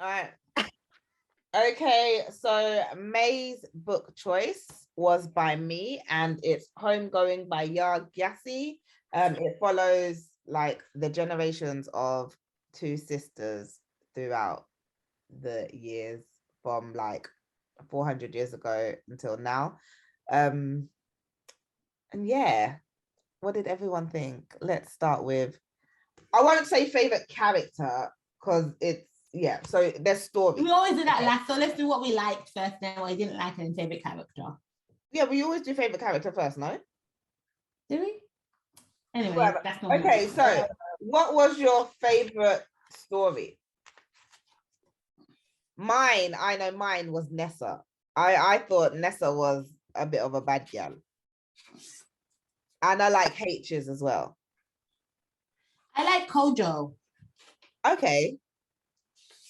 All right. Okay, so May's book choice was by me, and it's Homegoing by Gyasi. It follows like the generations of two sisters throughout the years from like 400 years ago until now. And yeah, what did everyone think? Let's start with, I won't say favorite character because it's, yeah, so there's story. We always do that last, so let's do what we liked first, then what we didn't like, and favorite character. Yeah, we always do favorite character first, no? Do we? Anyway, Whatever. that's not okay. So, what was your favorite story? Mine, I know mine was Nessa. I thought Nessa was a bit of a bad girl, and I like H's as well. I like Kojo. Okay,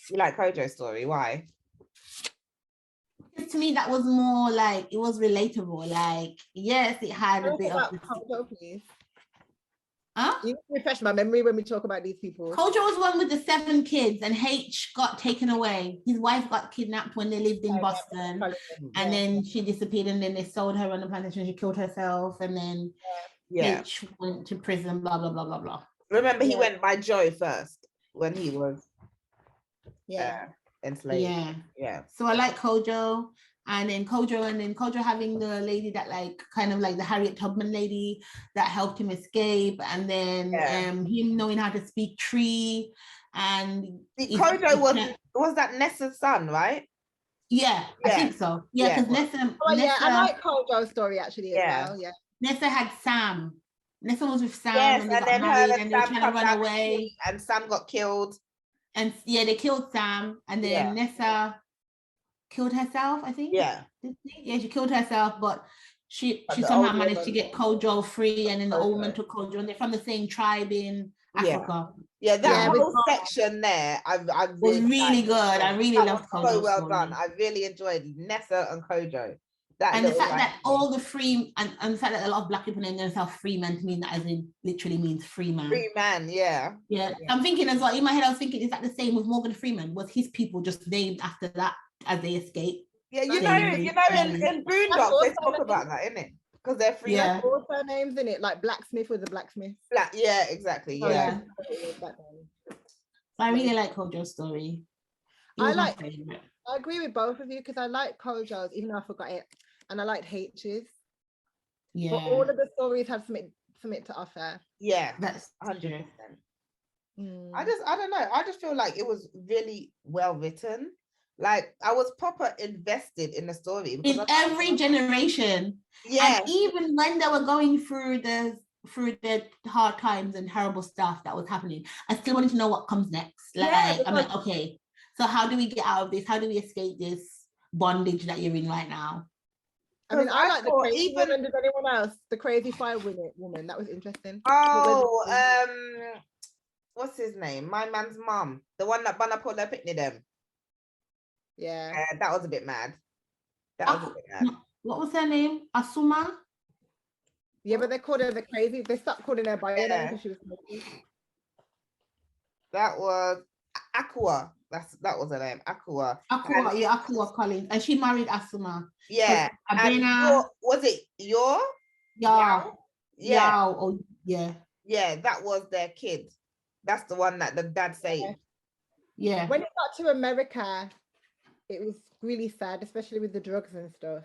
you like Kojo's story? Why? To me, that was more like, it was relatable. Like, yes, it had a bit of Kojo, please. Huh? You refresh my memory when we talk about these people. Kojo was one with the 7 kids, and H got taken away. His wife got kidnapped when they lived in Boston, and then she disappeared, and then they sold her on the plantation. She killed herself, and then H went to prison. Blah blah blah blah blah. Remember, he went by Joe first when he was enslaved. Yeah. So I like Kojo. And then Kojo having the lady that like kind of like the Harriet Tubman lady that helped him escape, and then him knowing how to speak tree. And Kojo was that Nessa's son, right? Yeah, I think so. Yeah, because Nessa. I like Kojo's story actually as well. Yeah, Nessa had Sam. Nessa was with Sam, and they got married, and they were trying to run away. And Sam got killed. And they killed Sam, and then Nessa killed herself, I think. Yeah, she killed herself, but she somehow managed to get Kojo free, and then the old woman took Kojo, and they're from the same tribe in Africa. Yeah, that whole section there, I was really good. I really loved Kojo. So well done. I really enjoyed Nessa and Kojo. And the fact that all the free and the fact that a lot of Black people name themselves free man to mean that as in literally means free man. Free man, yeah. I'm thinking as well, in my head I was thinking, is that the same with Morgan Freeman? Was his people just named after that as they escape? Yeah, you know, in Boondocks they talk about that, innit? Because they're free. Yeah, also names in it, like Blacksmith was a blacksmith. Yeah, exactly. Yeah. I really like Kojo's story. I agree with both of you because I like Kojo's, even though I forgot it, and I liked H's. Yeah. But all of the stories had something to offer. Yeah, that's 100%. I don't know. I just feel like it was really well written. Like I was proper invested in the story. In every generation. Yeah. And even when they were going through the hard times and horrible stuff that was happening, I still wanted to know what comes next. Like I'm like, okay, so how do we get out of this? How do we escape this bondage that you're in right now? I mean, I like the crazy woman. Does anyone else? The crazy fire woman. That was interesting. Oh, what's his name? My man's mum. The one that Banna pulled her picnic them. Yeah. That was a bit mad. What was her name? Asuma? Yeah, but they called her the crazy. They stopped calling her by her name because she was crazy. That was Aqua. That was her name. Aqua. Aqua Collins. And she married Asuma. Yeah. And was it your? Yao. Oh, yeah. Yeah, that was their kid. That's the one that the dad saved. Yeah. When it got to America, it was really sad, especially with the drugs and stuff.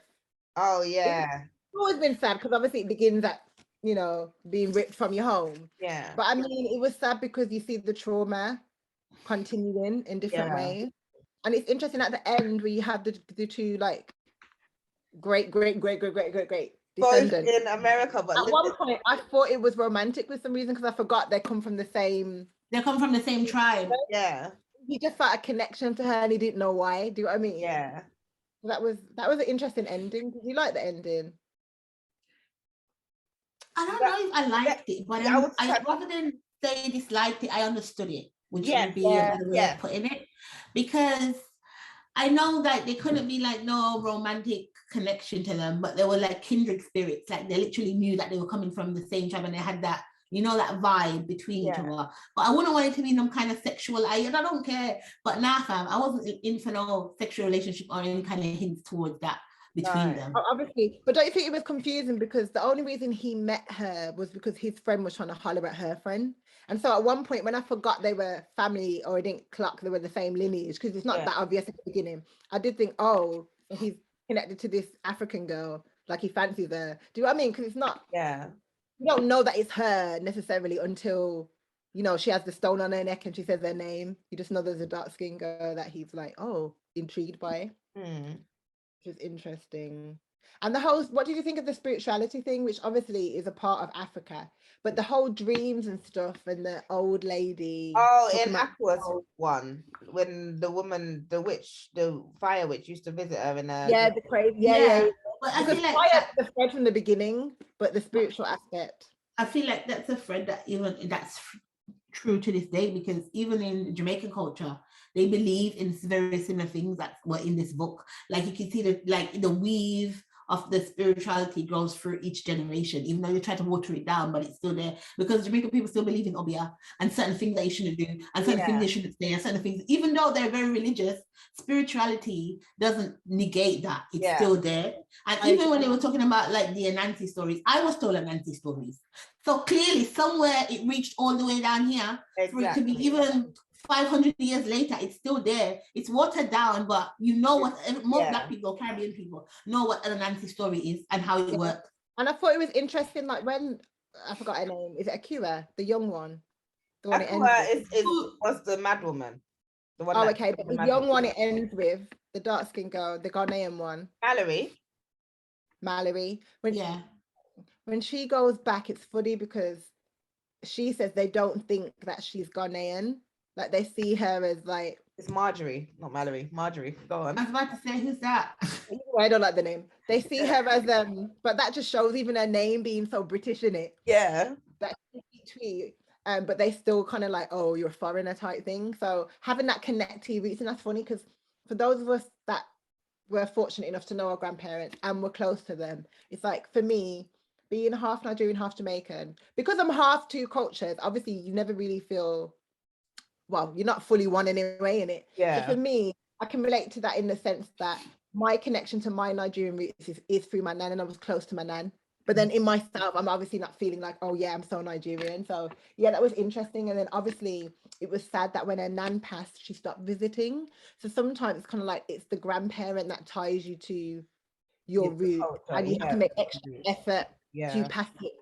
Oh yeah. It's always been sad because obviously it begins at, you know, being ripped from your home. Yeah. But I mean, it was sad because you see the trauma continuing in different ways. And it's interesting at the end where you have the two like great descendants in America. But at one point I thought it was romantic for some reason because I forgot they come from the same tribe. Yeah. He just felt a connection to her and he didn't know why. Do you know what I mean? Yeah. That was an interesting ending. Did you like the ending? I don't know if I liked it, but I rather than say disliked it, I understood it, which would be another way of putting it. Because I know that they couldn't be like no romantic connection to them, but they were like kindred spirits. Like they literally knew that they were coming from the same tribe and they had that you know, that vibe between each other. But I wouldn't want it to be some kind of sexual, I don't care. But nah, fam, I wasn't in for no sexual relationship or any kind of hints towards that between them. Obviously, but don't you think it was confusing because the only reason he met her was because his friend was trying to holler at her friend? And so at one point when I forgot they were family or I didn't clock they were the same lineage, because it's not that obvious at the beginning, I did think, oh, he's connected to this African girl, like he fancies her. Do you know what I mean? Because it's not, you don't know that it's her necessarily until, you know, she has the stone on her neck and she says her name. You just know there's a dark skinned girl that he's like, oh, intrigued by. Which is interesting. And the whole, what did you think of the spirituality thing, which obviously is a part of Africa, but the whole dreams and stuff and the old lady. Oh, in Aqua's one, when the woman, the witch, the fire witch used to visit her in a... Yeah, the crazy, yeah. But I feel like fire the thread from the beginning, but the spiritual aspect. I feel like that's a thread that even that's true to this day, because even in Jamaican culture, they believe in very similar things that were in this book. Like you can see the weave of the spirituality goes through each generation, even though you try to water it down, but it's still there because Jamaican people still believe in Obia and certain things that you shouldn't do and certain things they shouldn't say and certain things, even though they're very religious, spirituality doesn't negate that. It's still there. And even when they were talking about like the Anansi stories, I was told Anansi stories. So clearly somewhere it reached all the way down here for it to be even 500 years later, it's still there. It's watered down, but you know what, most Black people, Caribbean people, know what an Anansi story is and how it works. And I thought it was interesting, like when, I forgot her name, is it Akua, the young one? The one was the mad woman. The one okay, but the young one it ends with, the dark-skinned girl, the Ghanaian one. Mallory. When she goes back, it's funny because she says they don't think that she's Ghanaian. Like they see her as like... It's Marjorie, not Mallory. Marjorie, go on. I was about to say, who's that? I don't like the name. They see her as but that just shows even her name being so British in it. Yeah. That tweet. But they still kind of like, oh, you're a foreigner type thing. So having that connective roots, and that's funny because for those of us that were fortunate enough to know our grandparents and were close to them, it's like for me, being half Nigerian, half Jamaican, because I'm half two cultures, obviously you never really feel, well, you're not fully one anyway in it. So for me, I can relate to that in the sense that my connection to my Nigerian roots is through my nan, and I was close to my nan. But then in myself, I'm obviously not feeling like, oh yeah, I'm so Nigerian. So yeah, that was interesting. And then obviously it was sad that when her nan passed, she stopped visiting. So sometimes it's kind of like it's the grandparent that ties you to your root, and you have to make extra effort to pass it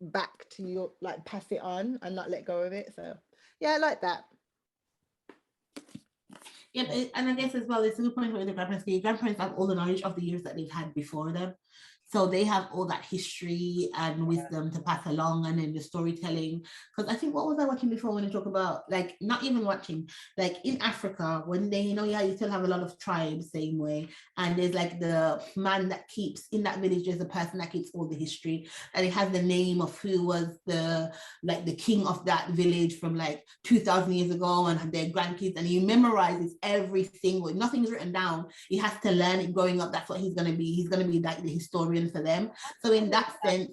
back to your, like pass it on and not let go of it. So yeah, I like that. Yeah, and I guess as well, it's a good point for the grandparents. The grandparents have all the knowledge of the years that they've had before them. So they have all that history and wisdom to pass along, and then the storytelling. Because I think, what was I watching before when you talk about, like, not even watching, like in Africa, when they, you still have a lot of tribes same way. And there's like the man that keeps, in that village, there's a person that keeps all the history. And it has the name of who was the king of that village from like 2,000 years ago and their grandkids. And he memorizes every single, nothing's written down. He has to learn it growing up. That's what he's going to be. He's going to be like the historian for them. So in that sense,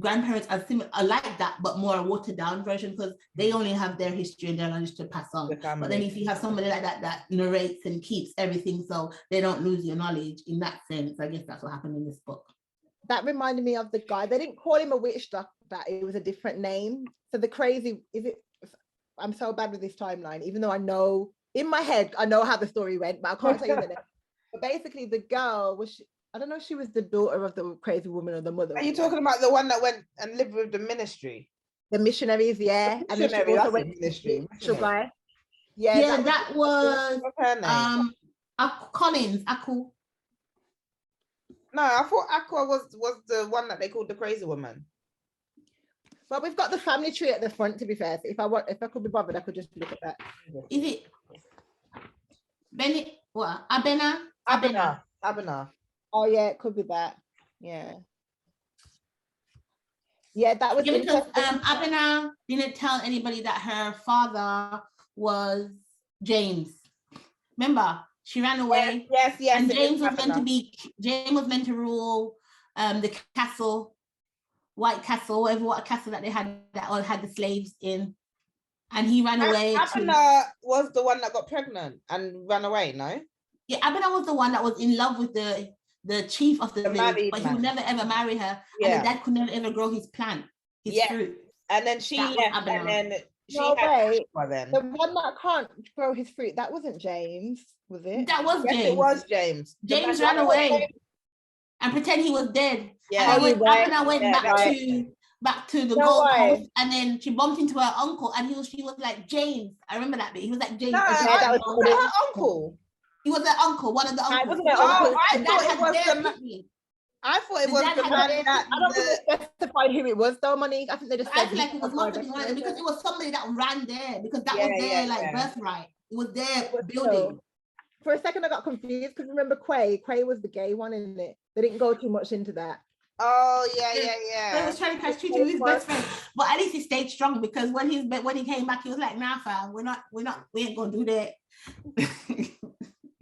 grandparents are similar, are like that, but more a watered down version, because they only have their history and their knowledge to pass on. But then if you have somebody like that narrates and keeps everything so they don't lose your knowledge, in that sense, I guess that's what happened in this book. That reminded me of the guy, they didn't call him a witch doctor, that it was a different name. So the crazy, I'm so bad with this timeline, even though I know, in my head, I know how the story went, but I can't tell you the name. But basically the girl was, I don't know if she was the daughter of the crazy woman or the mother. Are you talking about the one that went and lived with the ministry? The missionaries, yeah. The missionary, and then she also went ministry. Yeah, that was Collins, Aku. No, I thought Aqua was the one that they called the crazy woman. Well, we've got the family tree at the front, to be fair. So if I could be bothered, I could just look at that. Is it Benny? What? Abena. Oh yeah, it could be that. Yeah. Yeah, that was because Abena didn't tell anybody that her father was James. Remember, she ran away. Yes. And James was meant to rule the castle. White Castle, whatever what castle that they had that all had the slaves in, and he ran away. Abner was the one that got pregnant and ran away. No. Yeah, Abner was the one that was in love with the chief of the village, but he would never ever marry her. Yeah. And the dad could never ever grow his plant, his fruit. And then she left, and then she the one that can't grow his fruit, that wasn't James, was it? That was James. It was James. James ran away and pretend he was dead. Yeah. And when Abner went back to the Gold Coast, and then she bumped into her uncle, and she was like, James. I remember that bit. He was like, James. No, that was her uncle. He was their uncle, one of the uncles. I thought it was the man that... I don't think they specified who it was though, Monique. I think they just said... I feel like it was not because it was somebody that ran there, because that was their birthright. It was their building. For a second I got confused, because remember Quay was the gay one, isn't it? They didn't go too much into that. Oh, yeah. They was trying to catch Tutu with his best friend. But at least he stayed strong, because when he came back, he was like, nah, fam, we ain't gonna do that.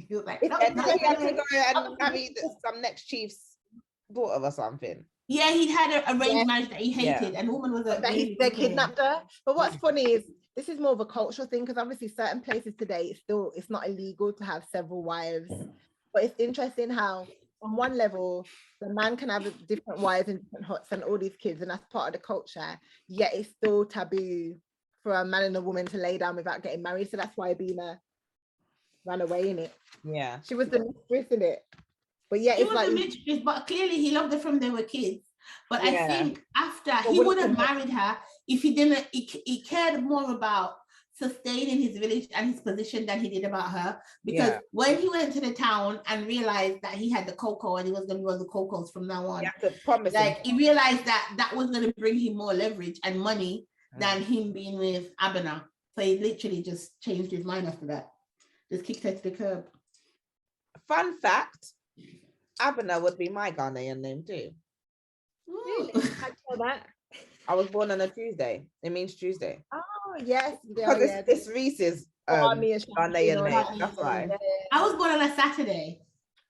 He was like, no, he had to go and marry some next chief's daughter or something. Yeah, he'd had an arranged marriage that he hated, and the woman was they kidnapped her. But what's funny is this is more of a cultural thing, because obviously certain places today it's not illegal to have several wives. But it's interesting how on one level the man can have different wives and different huts and all these kids, and that's part of the culture, yet it's still taboo for a man and a woman to lay down without getting married. So that's why Bina ran away in it. Yeah, she was the mistress in it. But yeah, it's like the mistress, but clearly he loved her from they were kids. But I think after he would have married her if he didn't. He cared more about sustaining his village and his position than he did about her. Because when he went to the town and realized that he had the cocoa and he was going to run the cocos from now on, he realized that was going to bring him more leverage and money than him being with Abner. So he literally just changed his mind after that. Just kicked her to the curb. Fun fact, Abner would be my Ghanaian name too. Really? I saw that. I was born on a Tuesday. It means Tuesday. Oh, yes. Because it's Reese's Ghanaian name. That's why. I was born on a Saturday.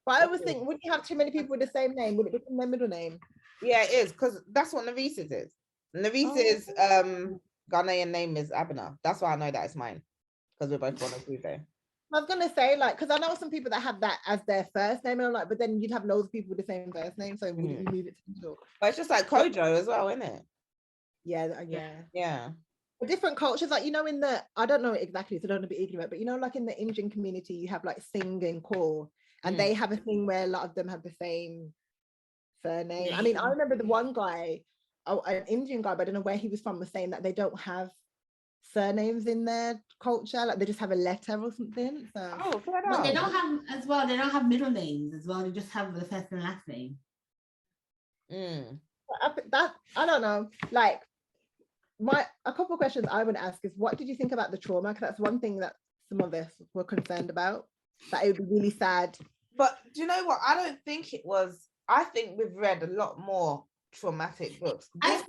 But I always think, wouldn't you have too many people with the same name? Would it become their middle name? Yeah, it is, because that's what Navise's is. Navise's Ghanaian name is Abner. That's why I know that it's mine, because we're both born on Tuesday. I was gonna say, like, because I know some people that have that as their first name, and I'm like, but then you'd have loads of people with the same first name, so would you move it to the middle? But it's just like Kojo as well, isn't it? Yeah. The different cultures, like, you know, in the, I don't know exactly, so I don't want to be ignorant, but you know, like in the Indian community, you have like Singh and Kaur, and they have a thing where a lot of them have the same surname. I mean, I remember the one guy, an Indian guy, but I don't know where he was from, was saying that they don't have surnames in their culture, like they just have a letter or something. So but they don't have middle names as well, they just have the first and last name. That I don't know, like a couple of questions I would ask is, what did you think about the trauma? Because that's one thing that some of us were concerned about, that it would be really sad. But do you know what, I don't think it was. I think we've read a lot more traumatic books. This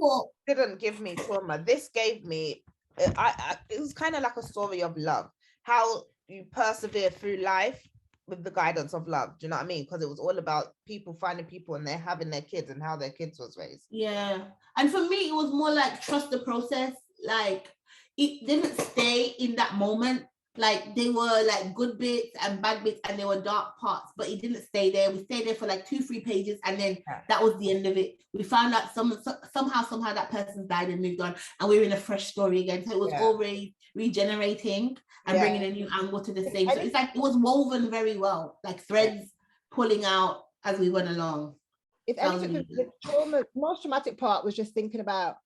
didn't give me trauma. This gave me it was kind of like a story of love, how you persevere through life with the guidance of love. Do you know what I mean? Because it was all about people finding people and they're having their kids and how their kids was raised. Yeah. And for me, it was more like trust the process. Like, it didn't stay in that moment. Like, they were like good bits and bad bits, and there were dark parts, but it didn't stay there. We stayed there for like 2-3 pages, and then that was the end of it. We found out somehow that person died and moved on, and we were in a fresh story again. So it was already regenerating and bringing a new angle to the same. So it's like it was woven very well, like threads pulling out as we went along. If anything, the most traumatic part was just thinking about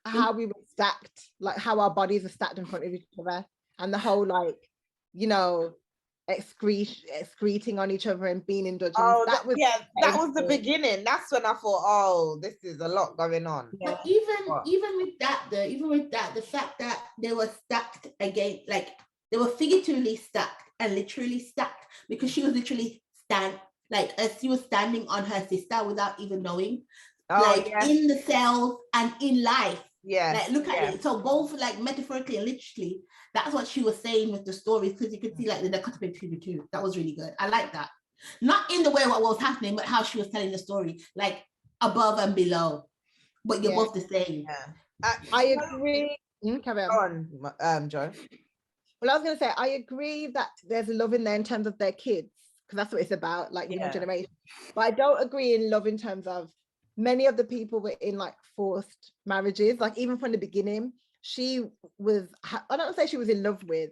how we were stacked, like how our bodies are stacked in front of each other, and the whole, like, you know, excreting on each other and being in dudgeons. That was the beginning. That's when I thought, oh, this is a lot going on. But even with that, the fact that they were stacked again, like they were figuratively stacked and literally stacked, because she was literally she was standing on her sister without even knowing, in the cells and in life. Yeah, like look at it. So both, like, metaphorically and literally, that's what she was saying with the stories, because you could see like the dichotomy between the two. That was really good. I like that. Not in the way what was happening, but how she was telling the story. Like, above and below, but you're both the same. Yeah. I agree. Carry on, Joe. Well, I was going to say, I agree that there's love in there in terms of their kids, because that's what it's about, like your generation. But I don't agree in love in terms of many of the people were in like forced marriages, like even from the beginning. She was, I don't say she was in love with,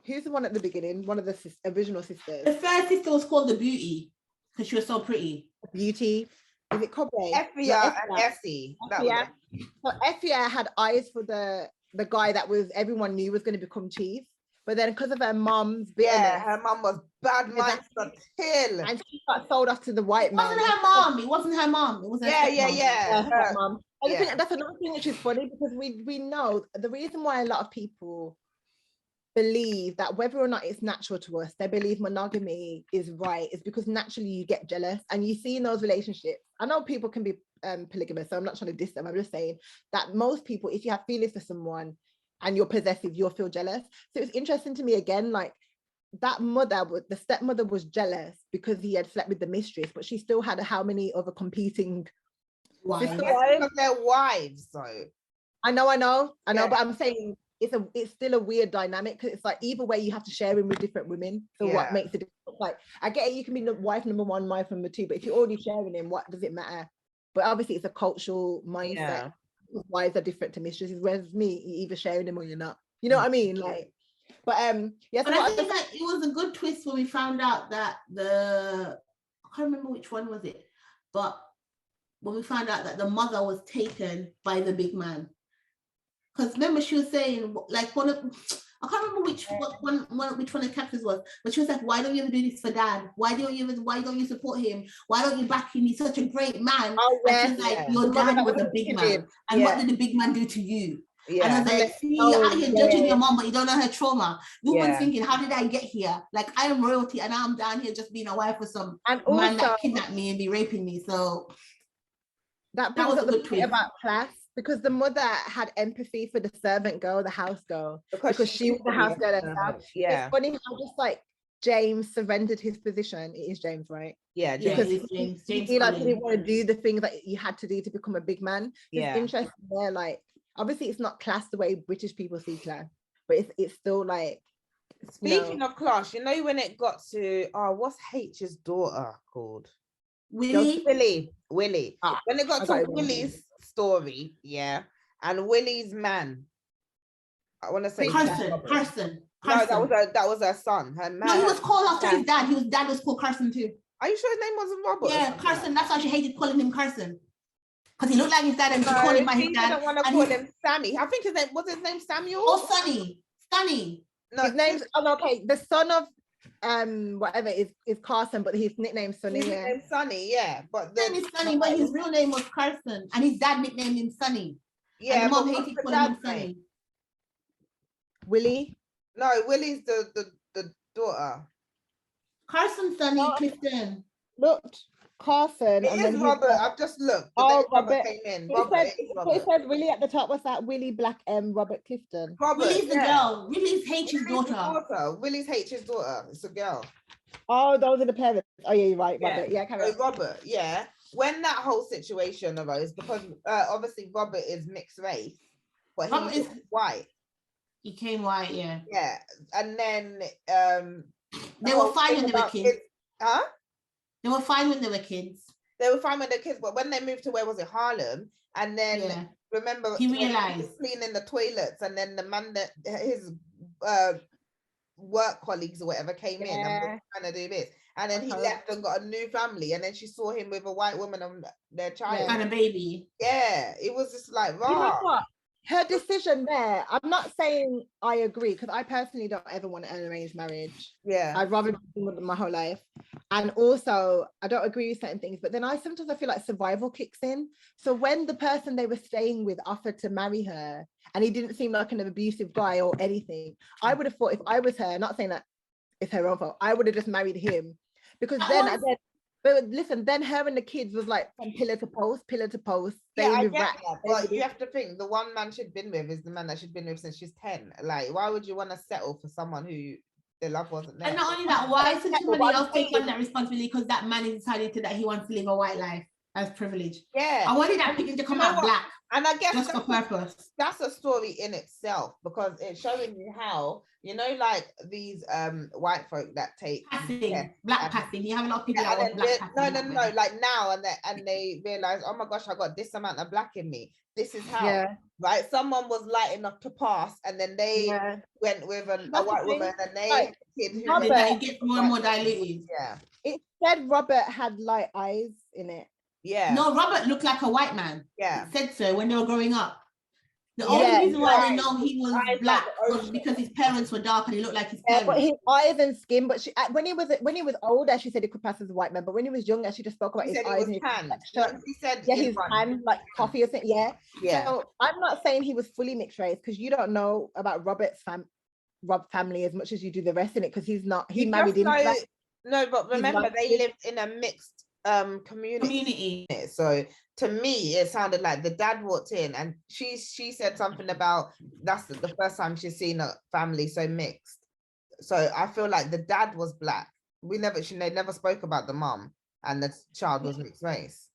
who's the one at the beginning? One of the original sisters. The first sister was called the Beauty because she was so pretty. Beauty. Is it Kobe? Effia and Essie. Effia. So Effia had eyes for the guy that was everyone knew was going to become chief. But then because of her mom's bitterness, her mom was bad mind for till. And she got sold off to the white man. It wasn't her mom. It wasn't her mom. It was her stepmom. Her mom. I think that's another thing which is funny, because we know the reason why a lot of people believe that whether or not it's natural to us, they believe monogamy is right, is because naturally you get jealous. And you see in those relationships, I know people can be polygamous, so I'm not trying to diss them. I'm just saying that most people, if you have feelings for someone and you're possessive, you'll feel jealous. So it's interesting to me again, like that mother, the stepmother was jealous because he had slept with the mistress, but she still had how many other competing wives? Because they're wives, so. I know, but I'm saying it's still a weird dynamic, because it's like either way you have to share him with different women. So what makes it different? Like I get it, you can be wife number one, wife number two, but if you're already sharing him, what does it matter? But obviously it's a cultural mindset. Wives are different to mistresses, whereas me, you're either sharing them or you're not. You know what I mean? Like, but yes. But I think that it was a good twist when we found out that I can't remember which one was it, but when we found out that the mother was taken by the big man. Because remember, she was saying, like, I can't remember which one of the characters was, but she was like, why don't you ever do this for dad? Why don't you support him? Why don't you back him? He's such a great man. And she's like, your dad was a big man. And what did the big man do to you? And I was like, see, you're out here judging your mom, but you don't know her trauma. Woman's thinking, how did I get here? Like, I am royalty, and I'm down here just being a wife for some man that kidnapped me and be raping me. So that was a good twist about class. Because the mother had empathy for the servant girl, the house girl, because she was the house girl herself. It's funny how just like James surrendered his position. It is James, right? Yeah, because James he like didn't want to do the things that you had to do to become a big man. It's interesting there. Like obviously, it's not class the way British people see class, but it's still like. Speaking of class, you know when it got to what's H's daughter called? Willie. When it got to Willie's story, and Willie's man, I want to say Carson. No, that was her son. Her man. No, he was called after his dad. His dad was called Carson too. Are you sure his name wasn't Robert? Yeah, Carson. That's why she hated calling him Carson, because he looked like his dad, and she called him by his dad. She didn't want to call him Sammy. I think his name Samuel. Oh, Sonny. No, his name's okay. The son of whatever is Carson, but his nickname's Sonny. His name's Sonny, but his name is Sonny, but his real name was Carson, and his dad nicknamed him Sonny. Yeah, and mom hated calling him Sonny. Willie? No, Willie's the daughter. Carson, Sonny, Clifton. Looked Carson. It is Robert. I've just looked. Robert came in. It said Willie at the top. What's that? Willie Black M. Robert Clifton. Willie's the girl. Willie's H's daughter. Willie's H's daughter. It's a girl. Oh, those are the parents. Oh yeah, you're right. Robert. Yeah, Robert. Yeah. When that whole situation arose, because obviously Robert is mixed race, but he is white. He came white. Yeah. Yeah, and then they were fine when they were kids. Huh? They were fine when they were kids. They were fine when they were kids, but when they moved to where was it, Harlem? And then remember he realized he was cleaning the toilets, and then the man that his work colleagues or whatever came in and was trying to do this, and then he left and got a new family, and then she saw him with a white woman and their child and a baby. Yeah, it was just like raw. You know what? Her decision there, I'm not saying I agree, because I personally don't ever want an arranged marriage. Yeah. I'd rather be with my whole life. And also, I don't agree with certain things, but then I feel like survival kicks in. So when the person they were staying with offered to marry her, and he didn't seem like an abusive guy or anything, I would have thought if I was her, not saying that it's her own fault, I would have just married him. Because but listen, then her and the kids was like from pillar to post. Yeah, I get that, but you have to think the one man she'd been with is the man that she'd been with since she's 10. Like, why would you want to settle for someone who their love wasn't there? And not only that, why should somebody else take on that responsibility because that man is decided that he wants to live a white life? as privilege. Yeah. I wanted that picture to come out black. And I guess just for purpose. That's a story in itself, because it's showing you how, you know, like these white folk that take black passing. You have a lot of people that want black passing. No, like now, and they realize, oh my gosh, I got this amount of black in me. This is how. Yeah. Right? Someone was light enough to pass, and then they went with a white woman, and they it gets more and more diluted. Yeah. It said Robert had light eyes in it. Yeah. No, Robert looked like a white man. Yeah. It said so when they were growing up. The only reason why we know he was black was because his parents were dark and he looked like his parents. But his eyes and skin. But when he was older, she said he could pass as a white man. But when he was younger, she just spoke about his eyes and his complexion. He said, his hand like coffee or something. Yeah. So I'm not saying he was fully mixed race, because you don't know about Rob family as much as you do the rest in it, because he's not. He married in. No, but remember they lived in a mixed community. So to me, it sounded like the dad walked in and she said something about that's the first time she's seen a family so mixed. So I feel like the dad was black. They never spoke about the mom, and the child was mixed race.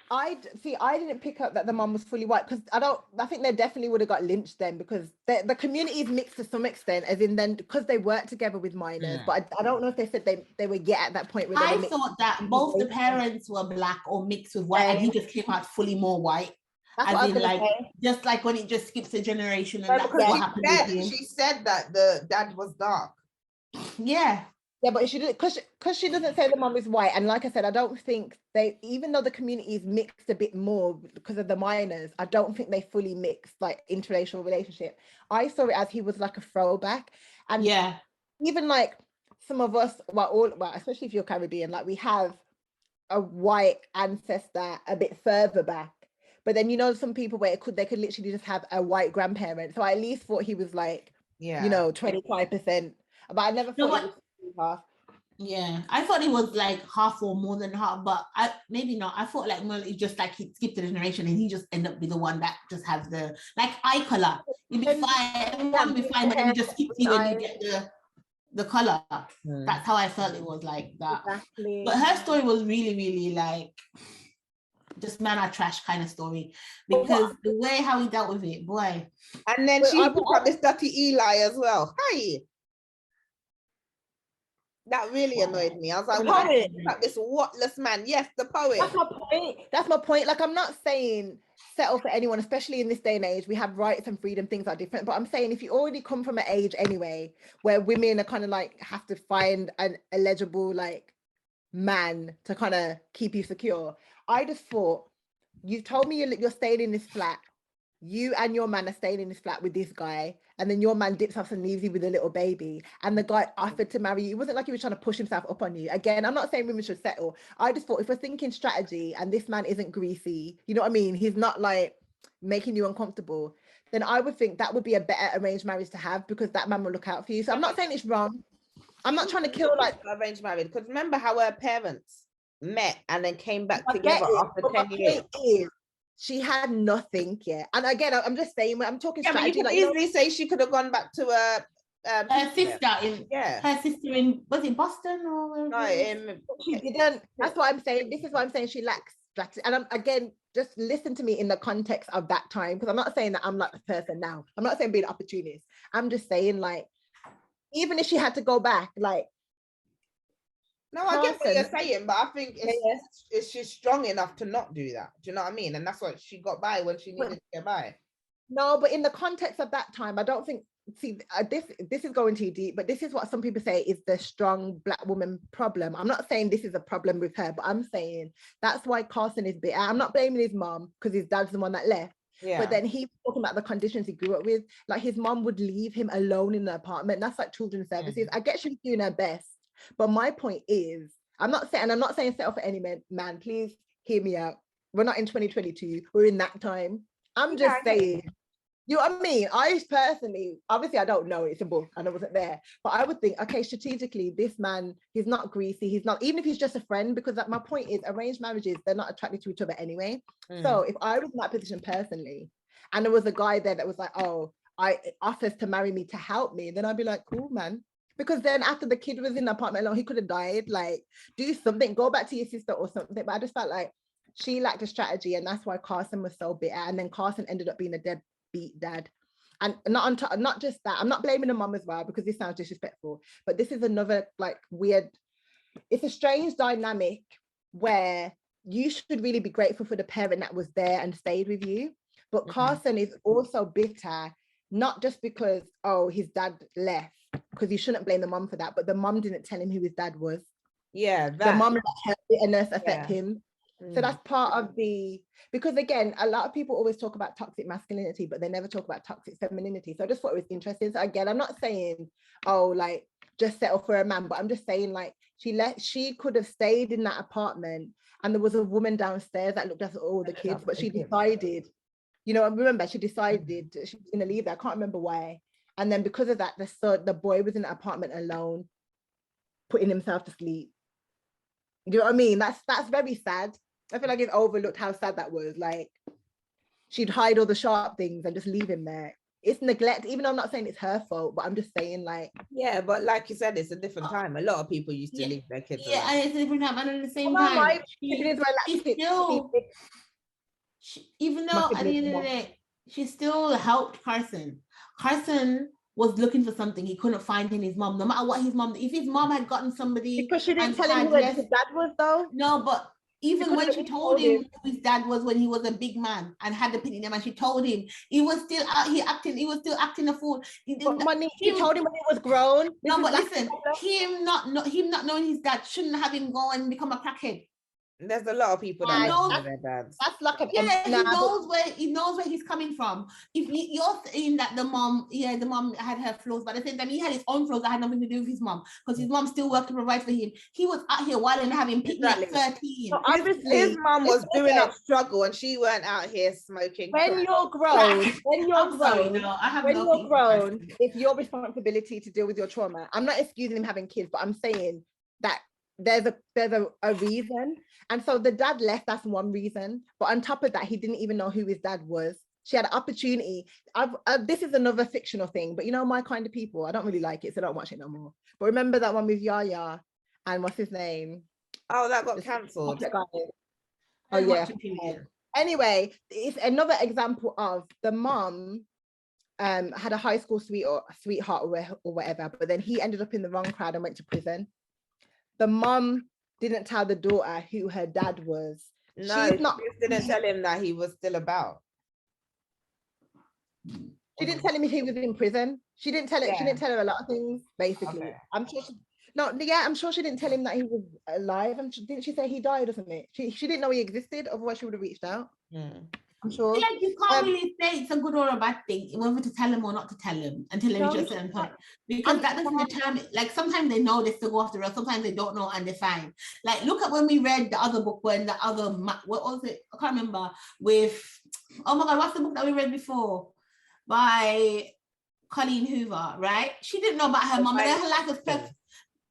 I didn't pick up that the mom was fully white, because I think they definitely would have got lynched then, because the community is mixed to some extent, as in then because they worked together with minors. But I don't know if they said they were yet at that point where I thought that both the parents were black or mixed with white, and he just came out fully more white. That's what I was gonna say. Just like when it just skips a generation, and that's what happened with him. She said that the dad was dark. Yeah, but she didn't, because she doesn't say the mom is white. And like I said, I don't think even though the community is mixed a bit more because of the minors, I don't think they fully mixed like interracial relationship. I saw it as he was like a throwback. And even like some of us, especially if you're Caribbean, like we have a white ancestor a bit further back. But then, you know, some people where they could literally just have a white grandparent. So I at least thought he was like, 25%. But I never thought he was half. Yeah, I thought it was like half or more than half, but maybe not. I thought like more, it's just like he skipped a generation and he just ended up with the one that just has the like eye color. You'd be fine, everyone would be fine, but then you just keep you when you get the color. That's how I felt it was like that. Exactly. But her story was really, really like just man are trash kind of story, because the way how he dealt with it, boy. And then she put up this dirty Eli as well. Hi. That really annoyed me. I was like, what is this whatless man? Yes, the poet. That's my point. Like, I'm not saying settle for anyone, especially in this day and age. We have rights and freedom, things are different. But I'm saying if you already come from an age anyway, where women are kind of like have to find an eligible like man to kind of keep you secure. I just thought, you told me you're staying in this flat. You and your man are staying in this flat with this guy, and then your man dips off and leaves you with a little baby, and the guy offered to marry you. It wasn't like he was trying to push himself up on you. Again, I'm not saying women should settle. I just thought if we're thinking strategy and this man isn't greasy, you know what I mean? He's not like making you uncomfortable, then I would think that would be a better arranged marriage to have, because that man will look out for you. So I'm not saying it's wrong. I'm not trying to kill like arranged marriage, because remember how her parents met and then came back together after 10 years. She had nothing yet. And again, I'm just saying, I'm talking strategy. But you can easily say she could have gone back to her sister in was it Boston or she didn't. That's what I'm saying. This is what I'm saying. She lacks strategy. And again, just listen to me in the context of that time, because I'm not saying that I'm like the person now. I'm not saying being an opportunist. I'm just saying, like, even if she had to go back, like, no, I get what you're saying, but I think she's strong enough to not do that. Do you know what I mean? And that's what she got by when she needed to get by. No, but in the context of that time, I don't think. See, this is going too deep, but this is what some people say is the strong Black woman problem. I'm not saying this is a problem with her, but I'm saying that's why Carson is bitter. I'm not blaming his mom, because his dad's the one that left. Yeah. But then he's talking about the conditions he grew up with. Like, his mom would leave him alone in the apartment. That's like children's services. I get she's doing her best. But my point is, I'm not saying settle for any man. Please hear me out. We're not in 2022. We're in that time. I'm just saying, you know what I mean? I personally, obviously I don't know, it's a book and I wasn't there, but I would think, okay, strategically, this man, he's not greasy. He's not, even if he's just a friend, because my point is arranged marriages, they're not attracted to each other anyway. So if I was in that position personally, and there was a guy there that was like, oh, I offers to marry me to help me, then I'd be like, cool, man. Because then after the kid was in the apartment alone, he could have died. Like, do something, go back to your sister or something. But I just felt like she lacked a strategy, and that's why Carson was so bitter. And then Carson ended up being a deadbeat dad. And not just that, I'm not blaming the mum as well, because this sounds disrespectful, but this is another like weird, it's a strange dynamic where you should really be grateful for the parent that was there and stayed with you. But Carson is also bitter, not just because, oh, his dad left, because you shouldn't blame the mum for that, but the mum didn't tell him who his dad was. Yeah, the mum let her bitterness affect him. So that's part of because again, a lot of people always talk about toxic masculinity, but they never talk about toxic femininity. So I just thought it was interesting. So again, I'm not saying, oh, like just settle for a man, but I'm just saying like she could have stayed in that apartment, and there was a woman downstairs that looked after all the kids, but she decided, you know, I remember she decided she was going to leave there. I can't remember why. And then because of that, the boy was in the apartment alone, putting himself to sleep. You know what I mean? That's very sad. I feel like it's overlooked how sad that was. Like, she'd hide all the sharp things and just leave him there. It's neglect, even though I'm not saying it's her fault, but I'm just saying, like, yeah, but like you said, it's a different time. A lot of people used to leave their kids alone. And it's a different time, and at the same time, even though at the end of the day, she still helped Carson. Carson was looking for something he couldn't find in his mom, no matter what his mom, if his mom had gotten somebody, because she didn't tell him who his dad was, though. No, but even when she told him who his dad was, when he was a big man and had the pin in him, and she told him, he was still out here acting, he was still acting a fool. But money, she told him when he was grown. No, but listen, him not knowing his dad shouldn't have him go and become a crackhead. There's a lot of people that don't know their dads. That's like a he knows where he's coming from. If you're saying that the mom had her flaws, but at the same time he had his own flaws that had nothing to do with his mom, because his mom still worked to provide for him. He was out here wilding, having picked me at 13. So obviously his mom was doing up struggle, and she weren't out here smoking. When you're grown, it's your responsibility to deal with your trauma. I'm not excusing him having kids, but I'm saying that there's a reason. And so the dad left, that's one reason. But on top of that, he didn't even know who his dad was. She had an opportunity. This is another fictional thing, but you know, my kind of people, I don't really like it, so I don't watch it no more. But remember that one with Yaya and what's his name? Oh, that got cancelled. Oh yeah. Anyway, it's another example of the mom had a high school sweetheart or whatever, but then he ended up in the wrong crowd and went to prison. The mom didn't tell the daughter who her dad was. No, she didn't tell him that he was still about. She didn't tell him if he was in prison. She didn't tell it. She didn't tell her a lot of things, basically. Okay. I'm sure she didn't tell him that he was alive. And didn't she say he died or something? She didn't know he existed, otherwise she would have reached out. I'm sure. Like, you can't really say it's a good or a bad thing, whether to tell him or not to tell him until they reach a certain point. Because that doesn't determine, like, sometimes they know they still go off the road, sometimes they don't know and they're fine. Like, look at when we read the other book, when the other, what was it? I can't remember. With, oh my God, what's the book that we read before? By Colleen Hoover, right? She didn't know about her mom, and her life was perfect.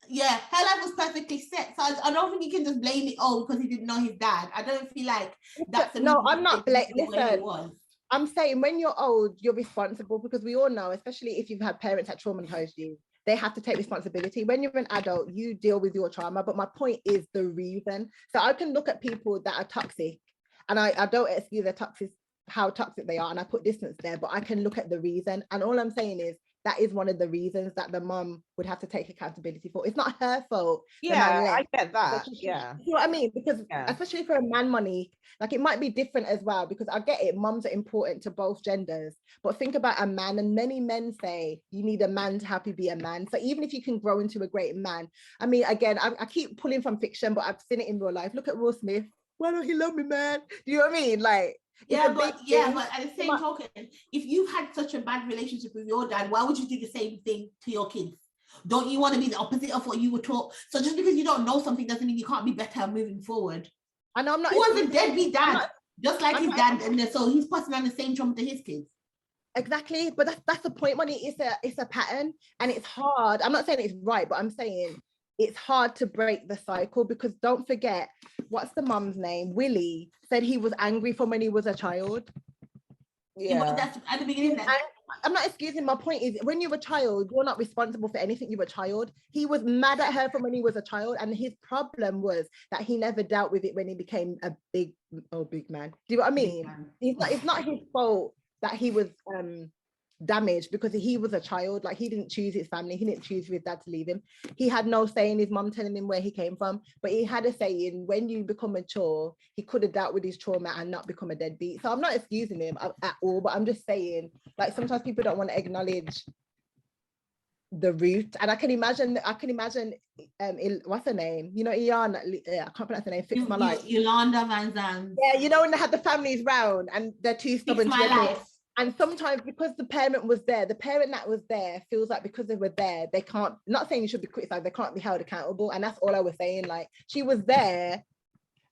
Yeah, her life was perfectly set. So I don't think you can just blame it all because he didn't know his dad. I don't feel like that's I'm not blaming. Listen, I'm saying when you're old, you're responsible, because we all know, especially if you've had parents that traumatized you, they have to take responsibility. When you're an adult, you deal with your trauma. But my point is the reason. So I can look at people that are toxic, and I don't excuse their toxic, how toxic they are, and I put distance there, but I can look at the reason. And all I'm saying is that is one of the reasons that the mum would have to take accountability for. It's not her fault. Yeah, I get that. You know what I mean? Because especially for a man, money, like, it might be different as well, because I get it, mums are important to both genders, but think about a man, and many men say you need a man to help you be a man. So even if you can grow into a great man, I mean, again, I keep pulling from fiction, but I've seen it in real life. Look at Will Smith. Why don't he love me, man? Do you know what I mean? Like, but at the same token, if you had such a bad relationship with your dad, why would you do the same thing to your kids? Don't you want to be the opposite of what you were taught? So just because you don't know something doesn't mean you can't be better moving forward. I know I'm not. He was a deadbeat dad, just like his dad, and so he's passing on the same trauma to his kids. Exactly, but that's the point, Money. It's a pattern, and it's hard. I'm not saying it's right, but I'm saying it's hard to break the cycle, because don't forget, what's the mum's name? Willie said he was angry from when he was a child. Yeah, but that's at the beginning. I'm not excusing. My point is, when you're a child, you're not responsible for anything. You were a child. He was mad at her from when he was a child, and his problem was that he never dealt with it when he became a big man. Do you know what I mean? It's not his fault that he was damaged, because he was a child. Like, he didn't choose his family, he didn't choose for his dad to leave him. He had no say in his mom telling him where he came from, but he had a say in, when you become mature, he could have dealt with his trauma and not become a deadbeat. So I'm not excusing him at all, but I'm just saying, like, sometimes people don't want to acknowledge the root. And I can imagine what's her name, you know, Ian, I can't pronounce her name, Fix My Life, Yolanda Van Zandt. Yeah, you know, when they had the families round and they're too stubborn Fix My Life. And sometimes, because the parent was there, the parent that was there feels like because they were there, they can't, not saying you should be criticized, they can't be held accountable. And that's all I was saying. Like, she was there,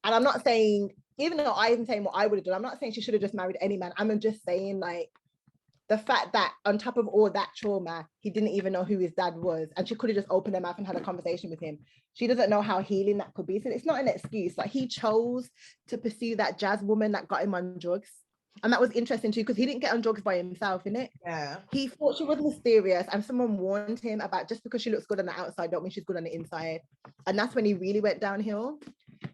and I'm not saying, even though I'm saying what I would have done, I'm not saying she should have just married any man. I'm just saying, like, the fact that on top of all that trauma, he didn't even know who his dad was, and she could have just opened her mouth and had a conversation with him. She doesn't know how healing that could be. So it's not an excuse. Like, he chose to pursue that jazz woman that got him on drugs. And that was interesting too, because he didn't get on drugs by himself, innit? Yeah. He thought she was mysterious, and someone warned him about, just because she looks good on the outside, don't mean she's good on the inside. And that's when he really went downhill.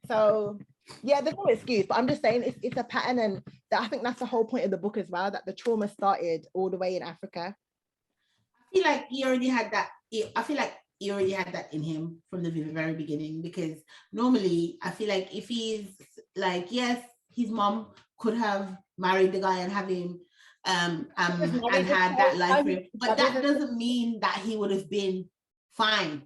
So yeah, there's no excuse, but I'm just saying it's a pattern, and I think that's the whole point of the book as well, that the trauma started all the way in Africa. I feel like he already had that. I feel like he already had that in him from the very beginning, because normally I feel like if he's like, yes, his mom could have married the guy and have him and had that life for him, but that doesn't mean that he would have been fine.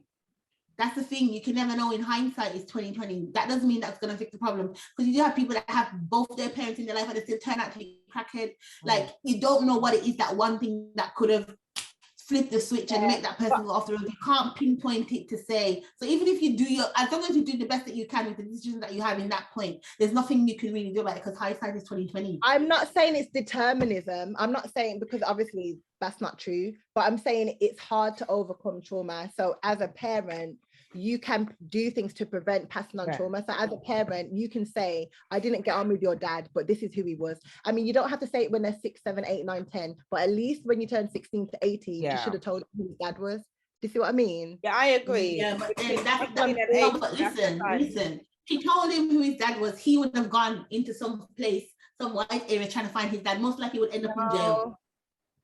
That's the thing, you can never know. In hindsight, it's 2020. That doesn't mean that's going to fix the problem, because you do have people that have both their parents in their life and they still turn out to be crackhead. Like, you don't know what it is, that one thing that could have flip the switch and make that person go off the road. You can't pinpoint it to say. So even if you do as long as you do the best that you can with the decisions that you have in that point, there's nothing you can really do about it, because hindsight is 2020. I'm not saying it's determinism. I'm not saying, because obviously that's not true, but I'm saying it's hard to overcome trauma. So as a parent, you can do things to prevent passing on trauma. So as a parent, you can say, I didn't get on with your dad, but this is who he was. I mean, you don't have to say it when they're 6, 7, 8, 9, 10, but at least when you turn 16 to 18, you should have told him who his dad was. Do you see what I mean? Yeah, I agree. Yeah, but listen. She told him who his dad was. He would have gone into some place, some white area, trying to find his dad. Most likely would end up in jail.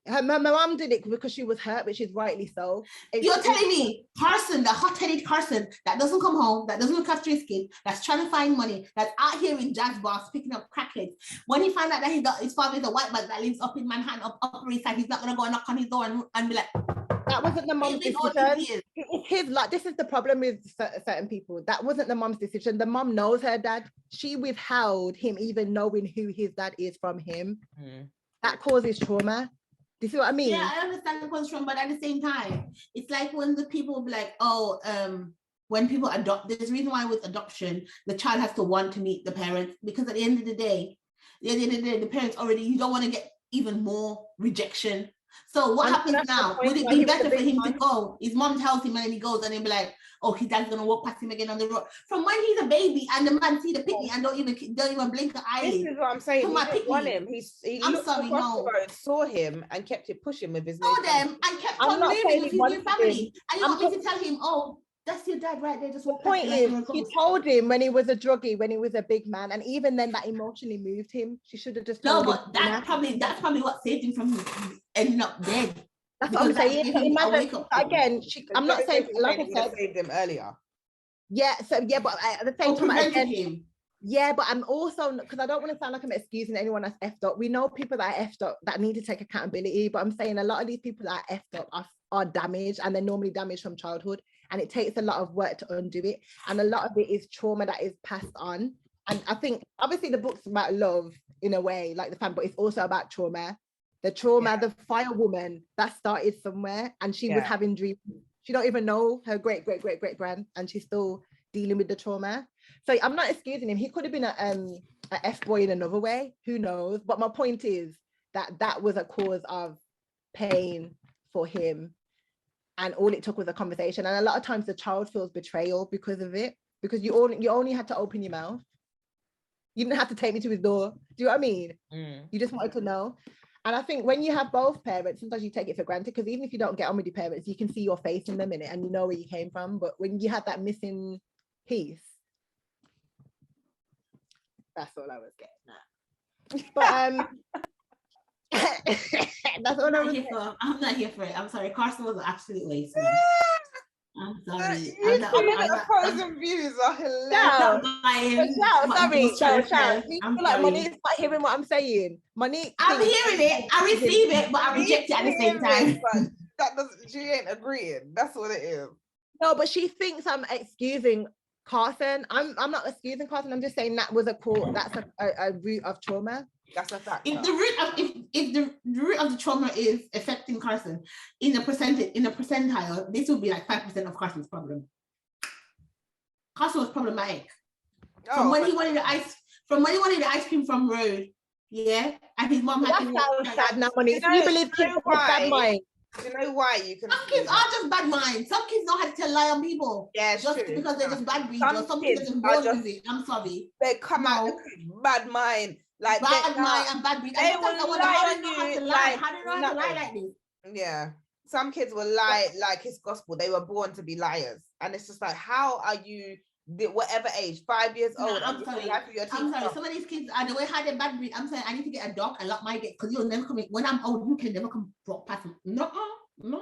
My mom did it because she was hurt, which is rightly so. You're telling me Carson, the hot-headed Carson, that doesn't come home, that doesn't look after his kid, that's trying to find money, that's out here in Jazz Boss picking up crackheads. When he found out that his father is a white man that lives up in Manhattan, Upper East Side, he's not gonna go and knock on his door and be like, that wasn't the mom's decision. It's his, like, this is the problem with certain people. That wasn't the mom's decision. The mom knows her dad. She withheld him even knowing who his dad is from him. That causes trauma. Do you see what I mean? Yeah, I understand the question, but at the same time, it's like when the people will be like, when people adopt, there's a reason why with adoption, the child has to want to meet the parents, because at the end of the day, the parents already, you don't want to get even more rejection. So what happens now? Would it be better for him to go? His mom tells him and then he goes and he'll be like, oh, his dad's gonna walk past him again on the road. From when he's a baby and the man see the picnic and don't even blink an eyelid. This is what I'm saying. He didn't want him. I'm sorry, no. Saw him and kept it pushing with his nose. Saw them and kept on moving with his new family. And you want me to tell him, oh, that's your dad right there. Just the point is, she told him when he was a druggie, when he was a big man, and even then that emotionally moved him. She should have just told him. That's probably what saved him from ending up dead. That's what I'm saying. Again, I'm not saying, like I said, saved him earlier. Yeah, so yeah, but at the same time, again, yeah, but I'm also, because I don't want to sound like I'm excusing anyone that's effed up. We know people that are effed up that need to take accountability, but I'm saying a lot of these people that are effed up are damaged, and they're normally damaged from childhood, and it takes a lot of work to undo it, and a lot of it is trauma that is passed on. And I think obviously the book's about love in a way, like the fan, but it's also about trauma. The trauma, the firewoman that started somewhere, and she was having dreams. She don't even know her great grand, and she's still dealing with the trauma. So I'm not excusing him. He could have been a F-boy in another way, who knows? But my point is that was a cause of pain for him, and all it took was a conversation. And a lot of times the child feels betrayal because of it, because you only had to open your mouth. You didn't have to take me to his door. Do you know what I mean? You just wanted to know. And I think when you have both parents, sometimes you take it for granted, because even if you don't get on with your parents, you can see your face in them in it and you know where you came from. But when you have that missing piece, that's all I was getting at. But that's all I was getting. I'm not here for it. I'm sorry. Carson was an absolute waste, man. I'm sorry. You the opposing views are hilarious. I'm like, Monique's not hearing what I'm saying. Monique, I'm hearing it. I receive it, but I reject it at the same time. But that doesn't. She ain't agreeing. That's what it is. No, but she thinks I'm excusing Carson. I'm not excusing Carson. I'm just saying that was that's a root of trauma. That's a fact. If the root of the trauma is affecting Carson in the percentile, this would be like 5% of Carson's problem. Carson was problematic. From when he wanted the ice cream from Road, yeah, and his mom had to sad now, Monique. You believe kids have bad mind? Do you know why you can? Some kids are just bad minds. Some kids know how to tell lie on people. Yeah, just true. Because they're just bad breeds. Some kids are just born with it. I'm sorry. They come out bad mind. Like bad mind and bad breed. They will lie on you. How do you know how to lie like this? Yeah. Some kids will lie like it's gospel. They were born to be liars. And it's just like, how are you, whatever age, 5 years old? I'm sorry. Some of these kids are the way how they're bad breed. I'm saying I need to get a dog and lock my gate, because you'll never come in. When I'm old, you can never come past me. No.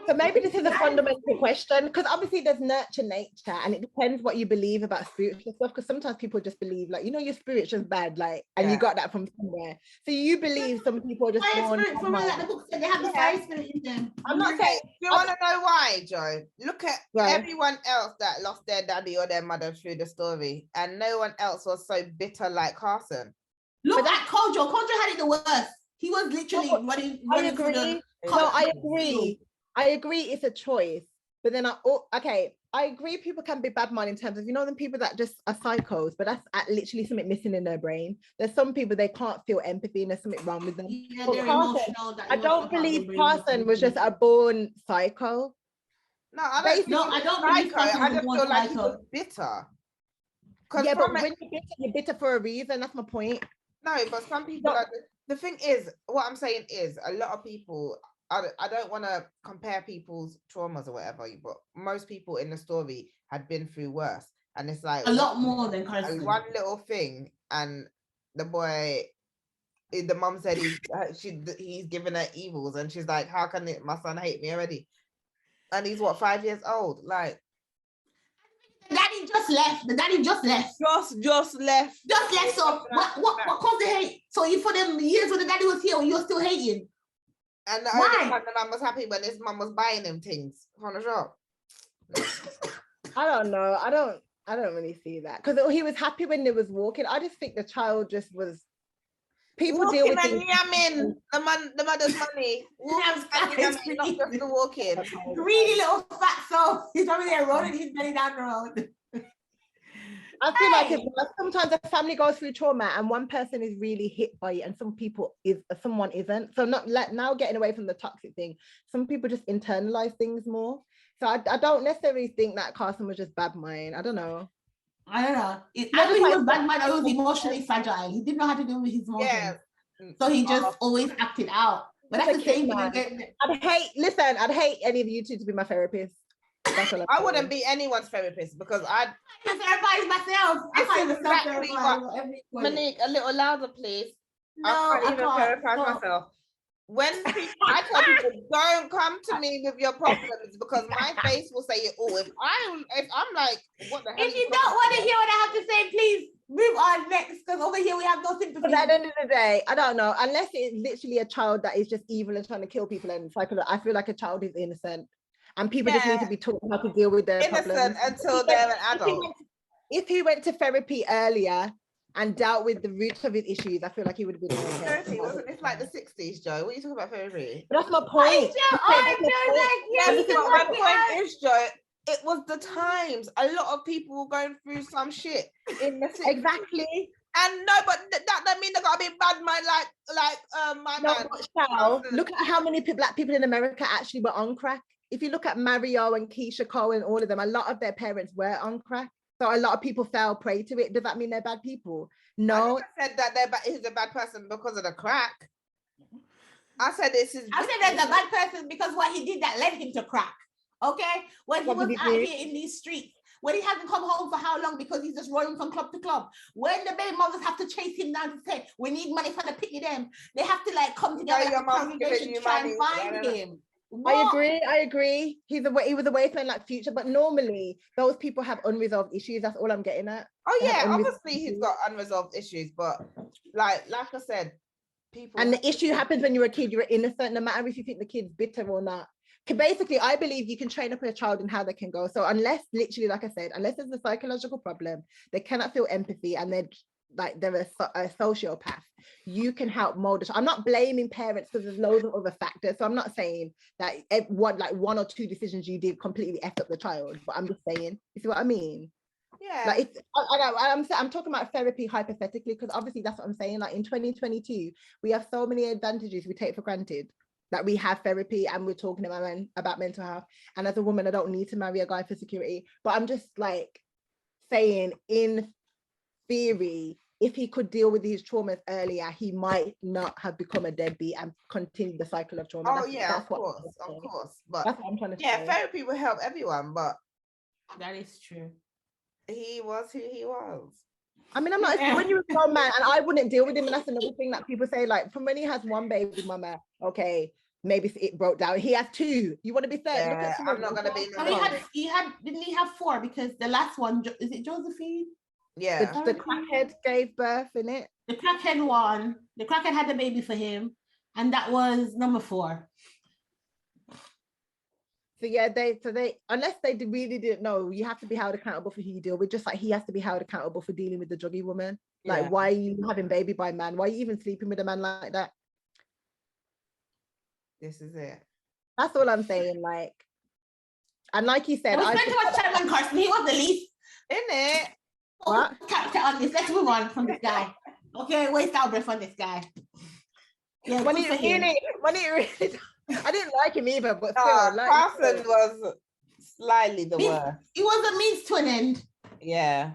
So maybe this is a fundamental question, because obviously there's nature, and it depends what you believe about spiritual stuff, because sometimes people just believe, like, your spirit's just bad, like, and you got that from somewhere. So you believe some people are just born like the book said, they have the fire spirit in them. I'm not saying. Do you want to know why, Joe? Look at everyone else that lost their daddy or their mother through the story, and no one else was so bitter like Carson. Look at Kojo. Kojo had it the worst. He was literally running for the... I agree it's a choice, but then I agree people can be bad mind in terms of, them people that just are psychos, but that's literally something missing in their brain. There's some people, they can't feel empathy and there's something wrong with them. Yeah, they're emotional. I don't believe Carson was just a born psycho. No, I don't believe psycho. I just feel like he was bitter. Yeah, but when you're bitter for a reason, that's my point. No, but some people, the thing is, what I'm saying is, a lot of people, I don't want to compare people's traumas or whatever, but most people in the story had been through worse. And it's like a lot more than Carson. One little thing, and the mom said he's giving her evils, and she's like, how can my son hate me already? And he's 5 years old? Like, the daddy just left. Just left. So what caused the hate? So for them years when the daddy was here, you're still hating. And the only time the mum was happy when his mum was buying him things from the shop. I don't know. I don't really see that, because he was happy when they was walking. I just think the child just was. People walking deal with and yamming the mother's money. Walking and yamming, not just the walking. Greedy little fat soul. He's over there rolling his belly down the road. I feel like sometimes a family goes through trauma and one person is really hit by it and someone isn't. So now getting away from the toxic thing, some people just internalize things more. So I don't necessarily think that Carson was just bad mind. I don't know. I think he was bad mind. I was emotionally fragile. He didn't know how to deal with his emotions. Yeah. So he just always acted out. But that's the same thing. I'd hate any of you two to be my therapist. I wouldn't be anyone's therapist, because I'd therapize myself. Monique, a little louder, please. No, I can't even therapize myself. When I tell people, don't come to me with your problems, because my face will say it all. If I'm like, what the hell? If you don't want to hear what I have to say, please move on next, because over here we have no sympathy. But at the end of the day, I don't know, unless it's literally a child that is just evil and trying to kill people, and I feel like a child is innocent. And people just need to be taught how to deal with their problems. Until they're an adult. If he went to therapy earlier and dealt with the roots of his issues, I feel like he would have been okay. Therapy wasn't it like the 60s, Joe? What are you talking about therapy? But that's my point. My point is, Joe, it was the times. A lot of people were going through some shit in the 60s. Exactly. And no, but that don't mean they gotta be bad mind like my man. Look at how many black people in America actually were on crack. If you look at Mario and Keisha Cole and all of them, a lot of their parents were on crack. So a lot of people fell prey to it. Does that mean they're bad people? No. I said that he's a bad person because of the crack. I said this is. I said that's a bad person because what he did that led him to crack. Okay, when he was out here in these streets, when he hasn't come home for how long because he's just rolling from club to club. When the baby mothers have to chase him down to say, we need money for the picnic them, they have to like come together as a congregation to try and find him. What? I agree. He was a wasteman like Future, but normally those people have unresolved issues. That's all I'm getting at. Oh yeah, obviously he's got unresolved issues, but like I said, people. And the issue happens when you're a kid. You're innocent, no matter if you think the kid's bitter or not. Basically, I believe you can train up a child in how they can go. So unless, literally, like I said, unless there's a psychological problem, they cannot feel empathy, and they're a sociopath, you can help mold it. I'm not blaming parents because there's loads of other factors. So I'm not saying that one or two decisions you did completely effed up the child, but I'm just saying, you see what I mean? Yeah. Like I'm talking about therapy hypothetically, because obviously that's what I'm saying. Like in 2022, we have so many advantages we take for granted. That we have therapy and we're talking about mental health. And as a woman, I don't need to marry a guy for security. But I'm just like saying, in theory, if he could deal with these traumas earlier, he might not have become a deadbeat and continue the cycle of trauma. Of course. But that's what I'm trying to say. Yeah, therapy will help everyone, but that is true. He was who he was. I mean, I'm not when you're a grown man, and I wouldn't deal with him. And that's another thing that people say, like, from when he has one baby mama, okay, maybe it broke down. He has two. You want to be third? Yeah, I'm not gonna be. Didn't he have four? Because the last one, is it Josephine? Yeah, the crackhead gave birth in it. The crackhead one. The crackhead had the baby for him, and that was number 4. So yeah, they unless they really didn't know, you have to be held accountable for who you deal with. Just like he has to be held accountable for dealing with the druggy woman. Like, why are you having baby by man? Why are you even sleeping with a man like that? This is it. That's all I'm saying. Like, and like you said, we spent too much time on Carson. He was the least, isn't it? What? Character on this. Let's move on from this guy. Okay, waste our breath on this guy. Yeah, when he really, I didn't like him either, but still, like, Carson was slightly the worst. He was a means to an end. Yeah,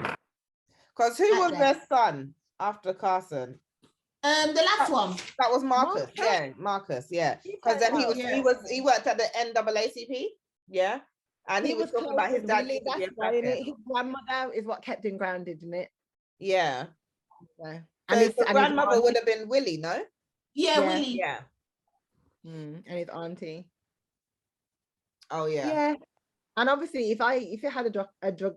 because who was their son after Carson? The last one. That was Marcus. Yeah, Marcus. Yeah, because then he worked at the NAACP. Yeah, and he was talking about his dad. His grandmother is what kept him grounded, isn't it? Yeah. So, and his grandmother would have been Willie, no? Yeah, Willie. Yeah. And his auntie. Oh yeah. Yeah. And obviously, if you had a drug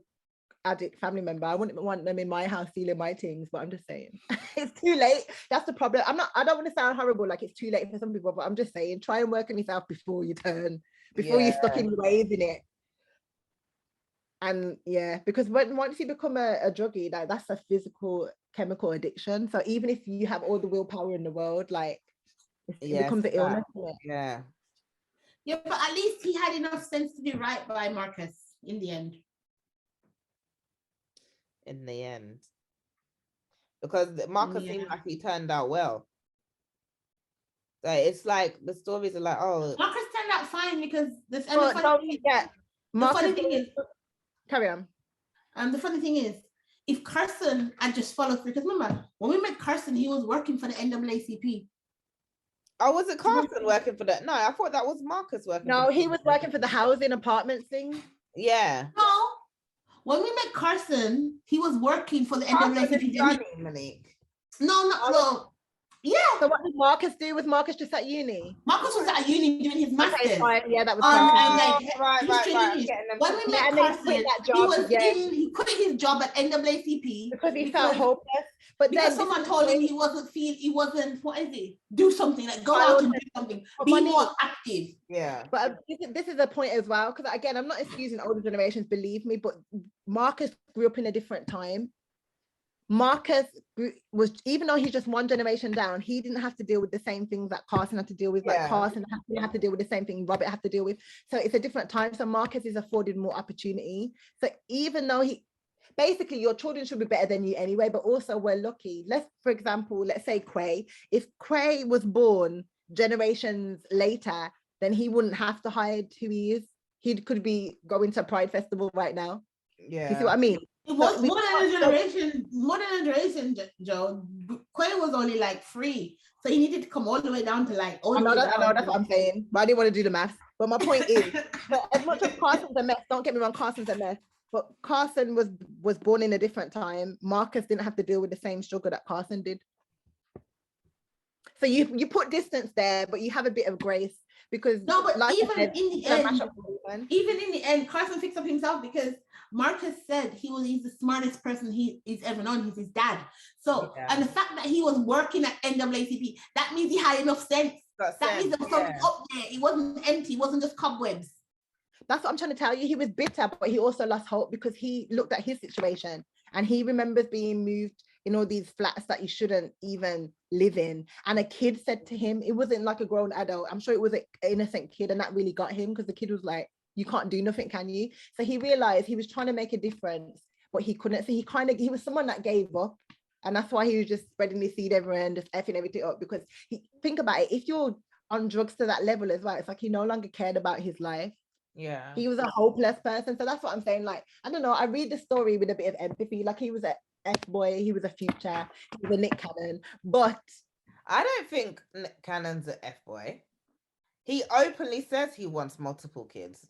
addict family member, I wouldn't want them in my house stealing my things. But I'm just saying, it's too late. That's the problem. I don't want to sound horrible, like it's too late for some people, but I'm just saying, try and work on yourself before you you're stuck in your ways in it. And yeah, because once you become a druggie, like that's a physical chemical addiction. So even if you have all the willpower in the world, like it becomes an illness. Yeah. Yeah, but at least he had enough sense to do right by Marcus in the end. Because Marcus seemed like he turned out well. So it's like the stories are like, oh, Marcus turned out fine because the funny thing is, carry on. The funny thing is, if Carson had just followed through, because remember when we met Carson, he was working for the NAACP. Oh, was it Carson working for that? No, I thought that was Marcus working. No, he was working for the housing apartments thing. Yeah. No, when we met Carson, he was working for the NAACP. Monique. No. Yeah. So what did Marcus do? Was Marcus just at uni? Marcus was at uni doing his master's. Okay, right. Yeah, that was right. When we met Carson, he quit his job at NAACP because he felt hopeless. But because then someone told him he wasn't, what is it? Do something, like go out and do something. Be more active. Yeah. But this is a point as well, because again, I'm not excusing older generations, believe me, but Marcus grew up in a different time. Marcus was, even though he's just one generation down, he didn't have to deal with the same things that Carson had to deal with. Like Carson had to deal with the same thing Robert had to deal with. So it's a different time. So Marcus is afforded more opportunity. So even though basically your children should be better than you anyway, but also we're lucky. For example, let's say Quay. If Quay was born generations later, then he wouldn't have to hide who he is. He could be going to a Pride Festival right now. Yeah. You see what I mean? It was more than a generation, Joe. Quay was only like 3. So he needed to come all the way down to like, I know that's what I'm saying, but I didn't want to do the maths. But my point is, but as much as Carson's a mess, don't get me wrong, Carson's a mess. But Carson was born in a different time. Marcus didn't have to deal with the same struggle that Carson did. So you put distance there, but you have a bit of grace because no, but like even in the end, Carson fixed up himself because Marcus said he's the smartest person he's ever known. He's his dad. So and the fact that he was working at NAACP, that means he had enough sense. That means there was something up there. It wasn't empty. It wasn't just cobwebs. That's what I'm trying to tell you. He was bitter, but he also lost hope because he looked at his situation and he remembers being moved in all these flats that you shouldn't even live in. And a kid said to him, it wasn't like a grown adult. I'm sure it was an innocent kid, and that really got him because the kid was like, you can't do nothing, can you? So he realized he was trying to make a difference, but he couldn't. So he was someone that gave up. And that's why he was just spreading his seed everywhere and just effing everything up, because think about it, if you're on drugs to that level as well, it's like he no longer cared about his life. Yeah. He was a hopeless person. So that's what I'm saying. Like, I don't know, I read the story with a bit of empathy. Like, he was a F-boy, he was a Future, he was a Nick Cannon. But I don't think Nick Cannon's an F-boy. He openly says he wants multiple kids.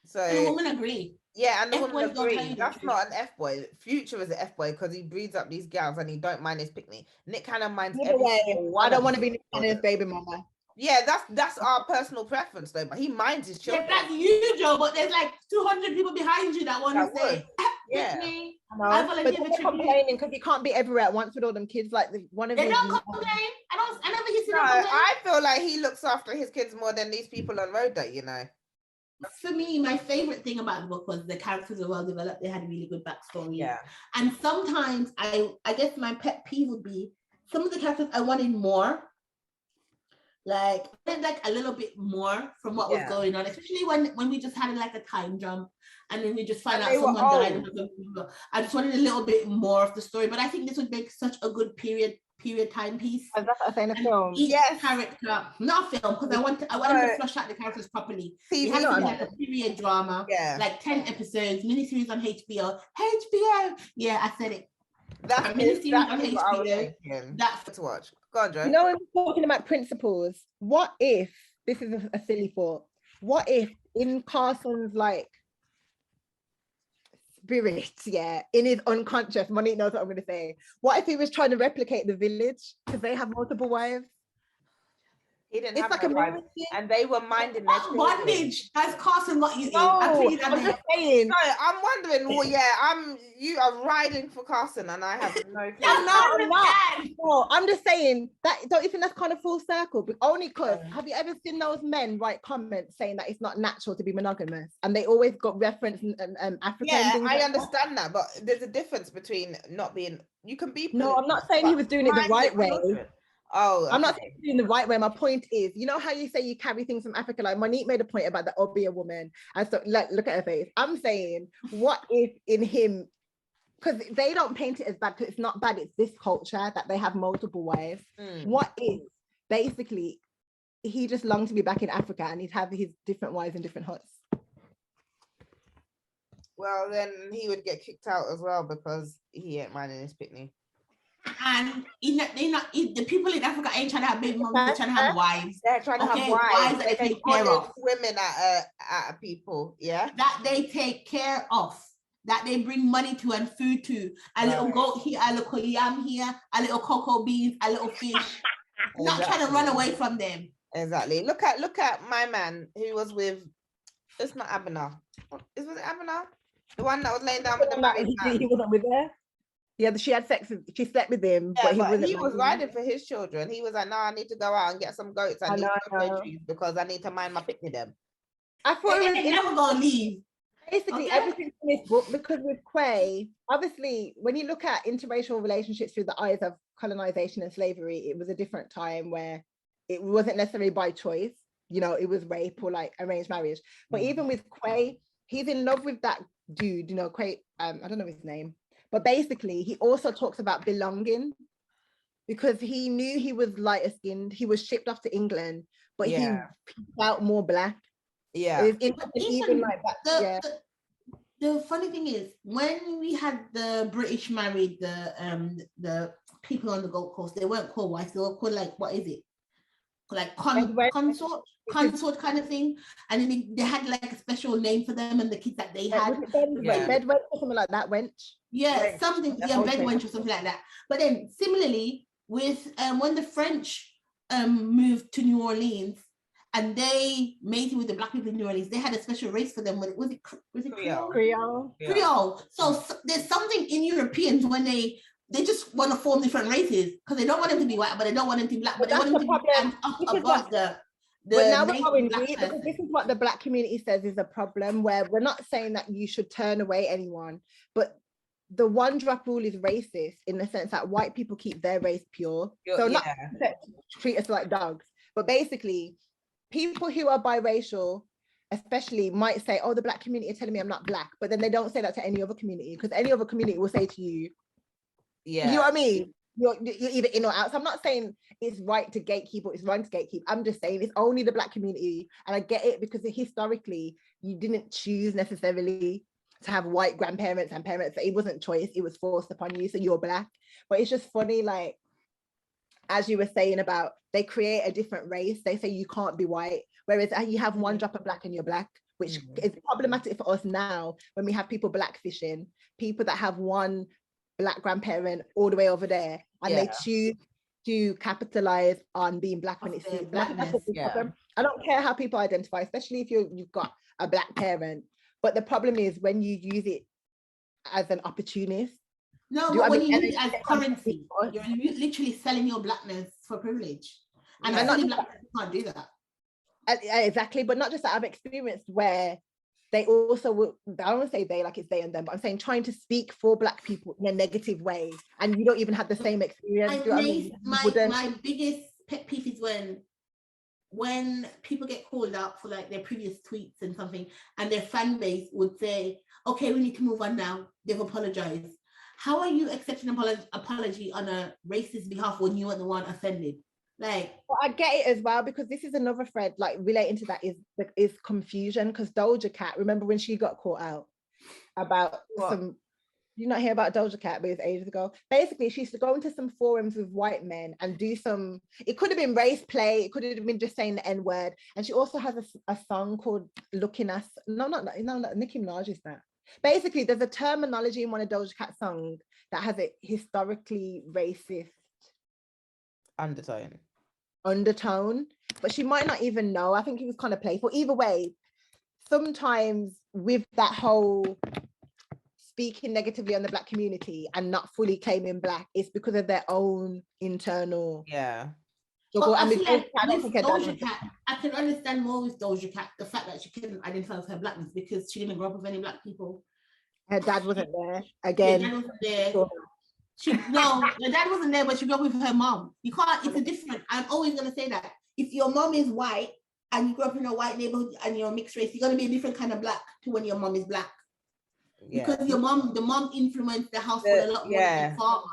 So and the women agree. Yeah, and the women agree. That's not an F-boy. Future is an F-boy because he breeds up these gals and he don't mind his picnic. Nick Cannon minds everything. I don't want to be Nick Cannon's baby mama. Yeah, that's our personal preference though, but he minds his children. Yeah, that's you, Joe, but there's like 200 people behind you that want to say, yeah. I volunteer but they're complaining because you can't be everywhere at once with all them kids. Like one of them. They don't complain. I never hear them complain. I feel like he looks after his kids more than these people on road that, you know. For me, my favorite thing about the book was the characters were well developed. They had a really good backstory. Yeah. And sometimes I guess my pet peeve would be some of the characters I wanted more. Like a little bit more from what was going on, especially when we just had like a time jump and then we just find out someone died. I just wanted a little bit more of the story, but I think this would make such a good period timepiece. That's what I'm saying, a film. Each character, not a film, because I want to flush out the characters properly. It has to be like a period drama, like 10 episodes, miniseries on HBO. Yeah, I said it. That's miniseries on HBO. That's to watch. Go on, Joe. You know, when we're talking about principles, what if, this is a silly thought, what if in Carson's like spirit, in his unconscious, Monique knows what I'm going to say, what if he was trying to replicate the village because they have multiple wives? He didn't have like a and they were minding their children. Bondage has Carson got you in? I'm just saying. No, I'm wondering. Well, you are riding for Carson, and I have no. No, I'm just saying that. Don't you think that's kind of full circle? But only because have you ever seen those men write comments saying that it's not natural to be monogamous, and they always got reference African. Yeah, I understand that, but there's a difference between not being. You can be. No, I'm not saying he was doing it the right way. Oh, okay. I'm not saying doing the right way. My point is, you know how you say you carry things from Africa? Like Monique made a point about the Obeah woman. And so like, look at her face. I'm saying, what if in him, because they don't paint it as bad, because it's not bad, it's this culture that they have multiple wives. What if basically he just longed to be back in Africa and he'd have his different wives in different huts? Well, then he would get kicked out as well because he ain't minding his picnic. And the people in Africa ain't trying to have baby moms, they're trying to have wives. They're trying to have wives that they take care of. Women at people, that they take care of, that they bring money to and food to. A little goat here, a little yam here, a little cocoa beans, a little fish. Not trying to run away from them. Exactly. Look at my man who was with. It's not Abner. Was it Abner? The one that was laying down with the married man. He wasn't with her. Yeah, she had sex. She slept with him, but he was riding for his children. He was like, "No, I need to go out and get some goats. I need some trees because I need to mind my picnic them." I thought they're never gonna leave. Basically, everything in this book, because with Quay, obviously, when you look at interracial relationships through the eyes of colonization and slavery, it was a different time where it wasn't necessarily by choice. You know, it was rape or like arranged marriage. But even with Quay, he's in love with that dude. You know, Quay. I don't know his name. But basically, he also talks about belonging because he knew he was lighter skinned. He was shipped off to England, but he felt more black. Yeah. Even like that. The funny thing is, when we had the British married the people on the Gold Coast. They weren't called wives. They were called like, what is it? Like consort kind of thing. And then they had like a special name for them and the kids that they had. Bed wench or something like that, wench. Yeah, wench. Something, yeah, bed wench or something like that. But then similarly with when the French moved to New Orleans and they mated with the Black people in New Orleans, they had a special race for them. Was it Creole? Creole. Yeah. Creole. So there's something in Europeans when they just want to form different races because they don't want them to be white, but they don't want them to be black, but they want them to be above the but now we're going deep because this is what the Black community says is a problem, where we're not saying that you should turn away anyone, but the one drop rule is racist in the sense that white people keep their race pure. So not treat us like dogs, but basically people who are biracial especially might say, oh, the Black community are telling me I'm not Black, but then they don't say that to any other community, because any other community will say to you, you know what I mean? You're either in or out. So I'm not saying it's right to gatekeep or it's wrong to gatekeep. I'm just saying it's only the Black community. And I get it because historically, you didn't choose necessarily to have white grandparents and parents. It wasn't choice, it was forced upon you. So you're Black. But it's just funny, like, as you were saying about, they create a different race. They say you can't be white. Whereas you have one drop of Black and you're Black, which is problematic for us now when we have people blackfishing, people that have one Black grandparent all the way over there, and they choose to capitalize on being Black when it's Blackness. I don't care how people identify, especially if you've got a Black parent. But the problem is when you use it as an opportunist. No, but when you use it as currency, you're literally selling your Blackness for privilege. And I think Black people can't do that. Exactly, but not just that. I've experienced where they also will, I don't want to say they like it's they and them, but I'm saying trying to speak for Black people in a negative way, and you don't even have the same experience. My biggest pet peeve is when people get called out for like their previous tweets and something, and their fan base would say, okay, we need to move on now, they've apologized. How are you accepting an apology on a racist behalf when you are the one offended? Like, well, I get it as well, because this is another thread like relating to that is confusion. Because Doja Cat, remember when she got caught out about you not hear about Doja Cat, but it was ages ago. Basically, she used to go into some forums with white men and do some, it could have been race play, it could have been just saying the N-word. And she also has a song called Looking Us. No, Nicki Minaj is that. Basically, there's a terminology in one of Doja Cat's songs that has a historically racist undertone, but she might not even know. I think it was kind of playful. Either way, sometimes with that whole speaking negatively on the Black community and not fully claiming Black, it's because of their own internal struggle. I feel like with Doja Cat, I can understand more with Doja Cat the fact that she couldn't identify with her Blackness because she didn't grow up with any Black people. Her dad wasn't there. Again, her dad wasn't there. Her dad wasn't there, but she grew up with her mom. You can't, it's a different, I'm always going to say that. If your mom is white and you grew up in a white neighborhood and you're a mixed race, you're going to be a different kind of Black to when your mom is Black. Because the mom influenced the household a lot more than the father.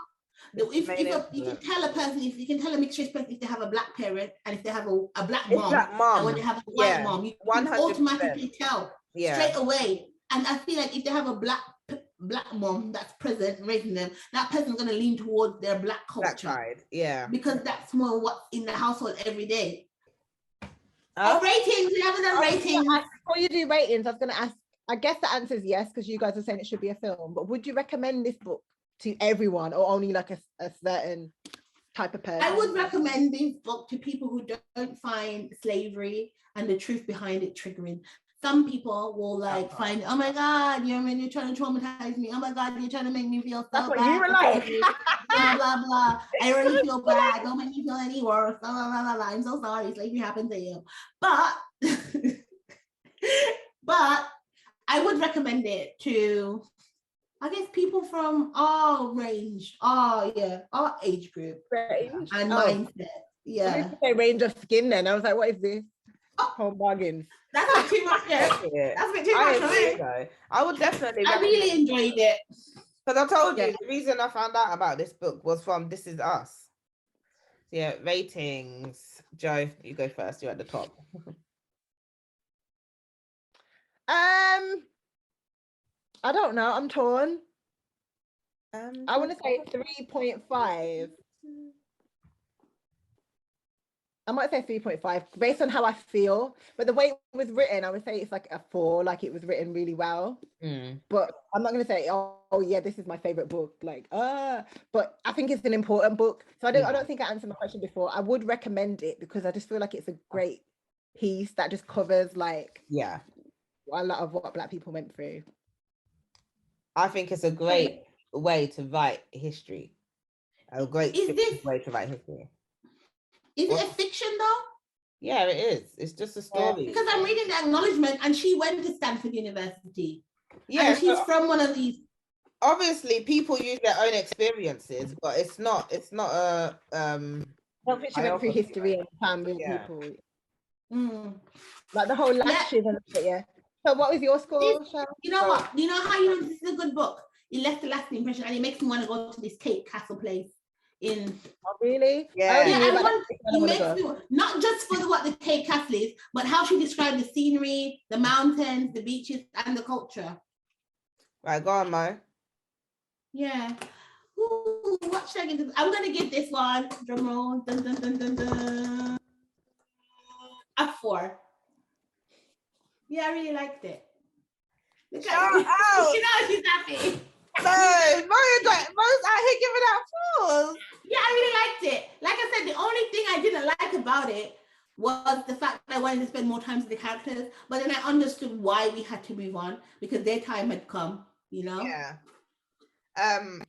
You can tell a person, if you can tell a mixed race person if they have a Black parent and if they have a Black mom, and when they have a white mom, you can automatically tell straight away. And I feel like if they have a Black mom that's present raising them, that person's going to lean towards their Black culture. Black side, because that's more what's in the household every day. Ratings, we haven't done ratings. Before you do ratings, I was going to ask, I guess the answer is yes, because you guys are saying it should be a film, but would you recommend this book to everyone or only like a certain type of person? I would recommend this book to people who don't find slavery and the truth behind it triggering. Some people will find, oh my God, you're trying to traumatize me. Oh my God, you're trying to make me feel so That's bad. What you were like. Blah, blah, blah. I really feel bad. Don't make me feel any worse. Blah, blah, blah, blah. I'm so sorry. Slavery happened to you. But I would recommend it to, I guess, people from all range, all age group range and mindset. Yeah. I range of skin then. I was like, what is this? Home bargains. That's not too much. That's a bit too much for me. I would definitely. I really enjoyed it. Because I told you the reason I found out about this book was from This Is Us. Yeah, ratings. Joe, you go first. You're at the top. I don't know. I'm torn. I want to say 3.5. I might say 3.5 based on how I feel, but the way it was written, I would say it's like a 4, like it was written really well. But I'm not going to say, oh yeah, this is my favorite book. Like, but I think it's an important book. So I don't think I answered my question before. I would recommend it because I just feel like it's a great piece that just covers like a lot of what Black people went through. I think it's a great way to write history. A great way to write history. Is it a fiction though? Yeah, it is. It's just a story. Because I'm reading the acknowledgement, and she went to Stanford University. Yeah, and she's from one of these. Obviously, people use their own experiences, but it's not a She went through history and time with people. Like the whole lashes and shit. So, what was your score, Shell? You know what? You know how you know this is a good book? It left a lasting impression, and it makes me want to go to this Cape Castle place. Oh, really? Yeah. It makes me, not just for what the Cape Castle is, but how she described the scenery, the mountains, the beaches, and the culture. Right, go on, Mo. Yeah. Ooh, what should I give this? I'm gonna give this one. Drum roll. Dun, dun, dun, dun, dun. A 4. Yeah, I really liked it. Look at you. You know she's happy. No, Mo's out here giving out fours. Yeah, I really liked it. Like I said, the only thing I didn't like about it was the fact that I wanted to spend more time with the characters, but then I understood why we had to move on because their time had come, you know? Yeah. I'm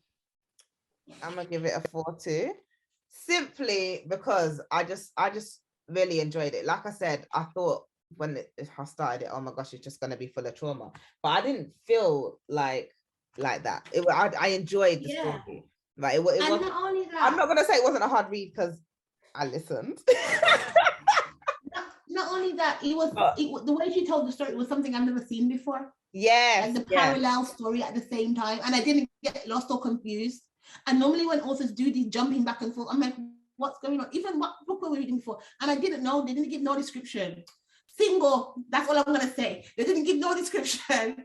gonna give it a 4 too. Simply because I just really enjoyed it. Like I said, I thought when I started it, oh my gosh, it's just gonna be full of trauma. But I didn't feel like that. I enjoyed the story. Right. It was not only that, I'm not gonna say it wasn't a hard read because I listened. not only that, it was the way she told the story was something I've never seen before. Yes. Like the parallel story at the same time. And I didn't get lost or confused. And normally when authors do these jumping back and forth, I'm like, what's going on? Even what book were we reading before? And I didn't know, they didn't give no description. Single, that's all I'm gonna say. They didn't give no description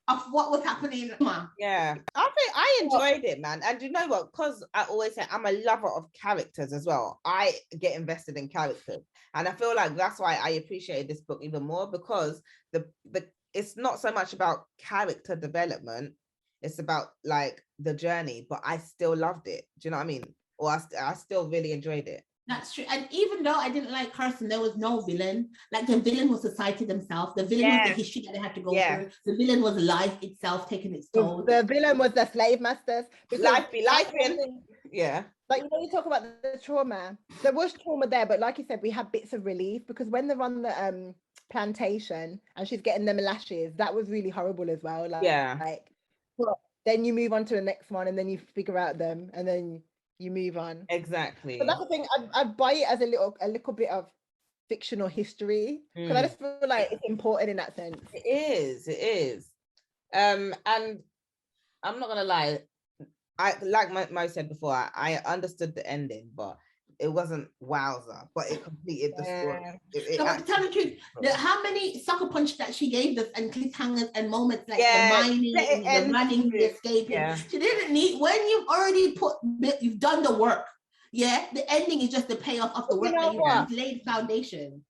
of what was happening. Yeah, I think I enjoyed it, man. And you know what? Because I always say I'm a lover of characters as well. I get invested in characters, and I feel like that's why I appreciated this book even more because the it's not so much about character development; it's about like the journey. But I still loved it. Do you know what I mean? Or I still really enjoyed it. That's true. And even though I didn't like Carson, there was no villain. Like the villain was society themselves. The villain was the history that they had to go through. The villain was life itself taking its toll. The villain was the slave masters. Life be life in. Yeah. Like, you know, you talk about the trauma. There was trauma there, but like you said, we had bits of relief because when they're on the plantation and she's getting them lashes, that was really horrible as well. But then you move on to the next one and then you figure out them and then you move on. Exactly. But that's the thing. I'd buy it as a little bit of fictional history because I just feel like it's important in that sense. It is. And I'm not gonna lie. I like Mo said before. I understood the ending, but it wasn't wowzer. But it completed the story. But tell the truth, how many sucker punch that she gave us and cliffhangers and moments like the mining, the running, the escaping. Yeah. She didn't need when you've already you've done the work. Yeah, the ending is just the payoff of the work that you've laid foundation.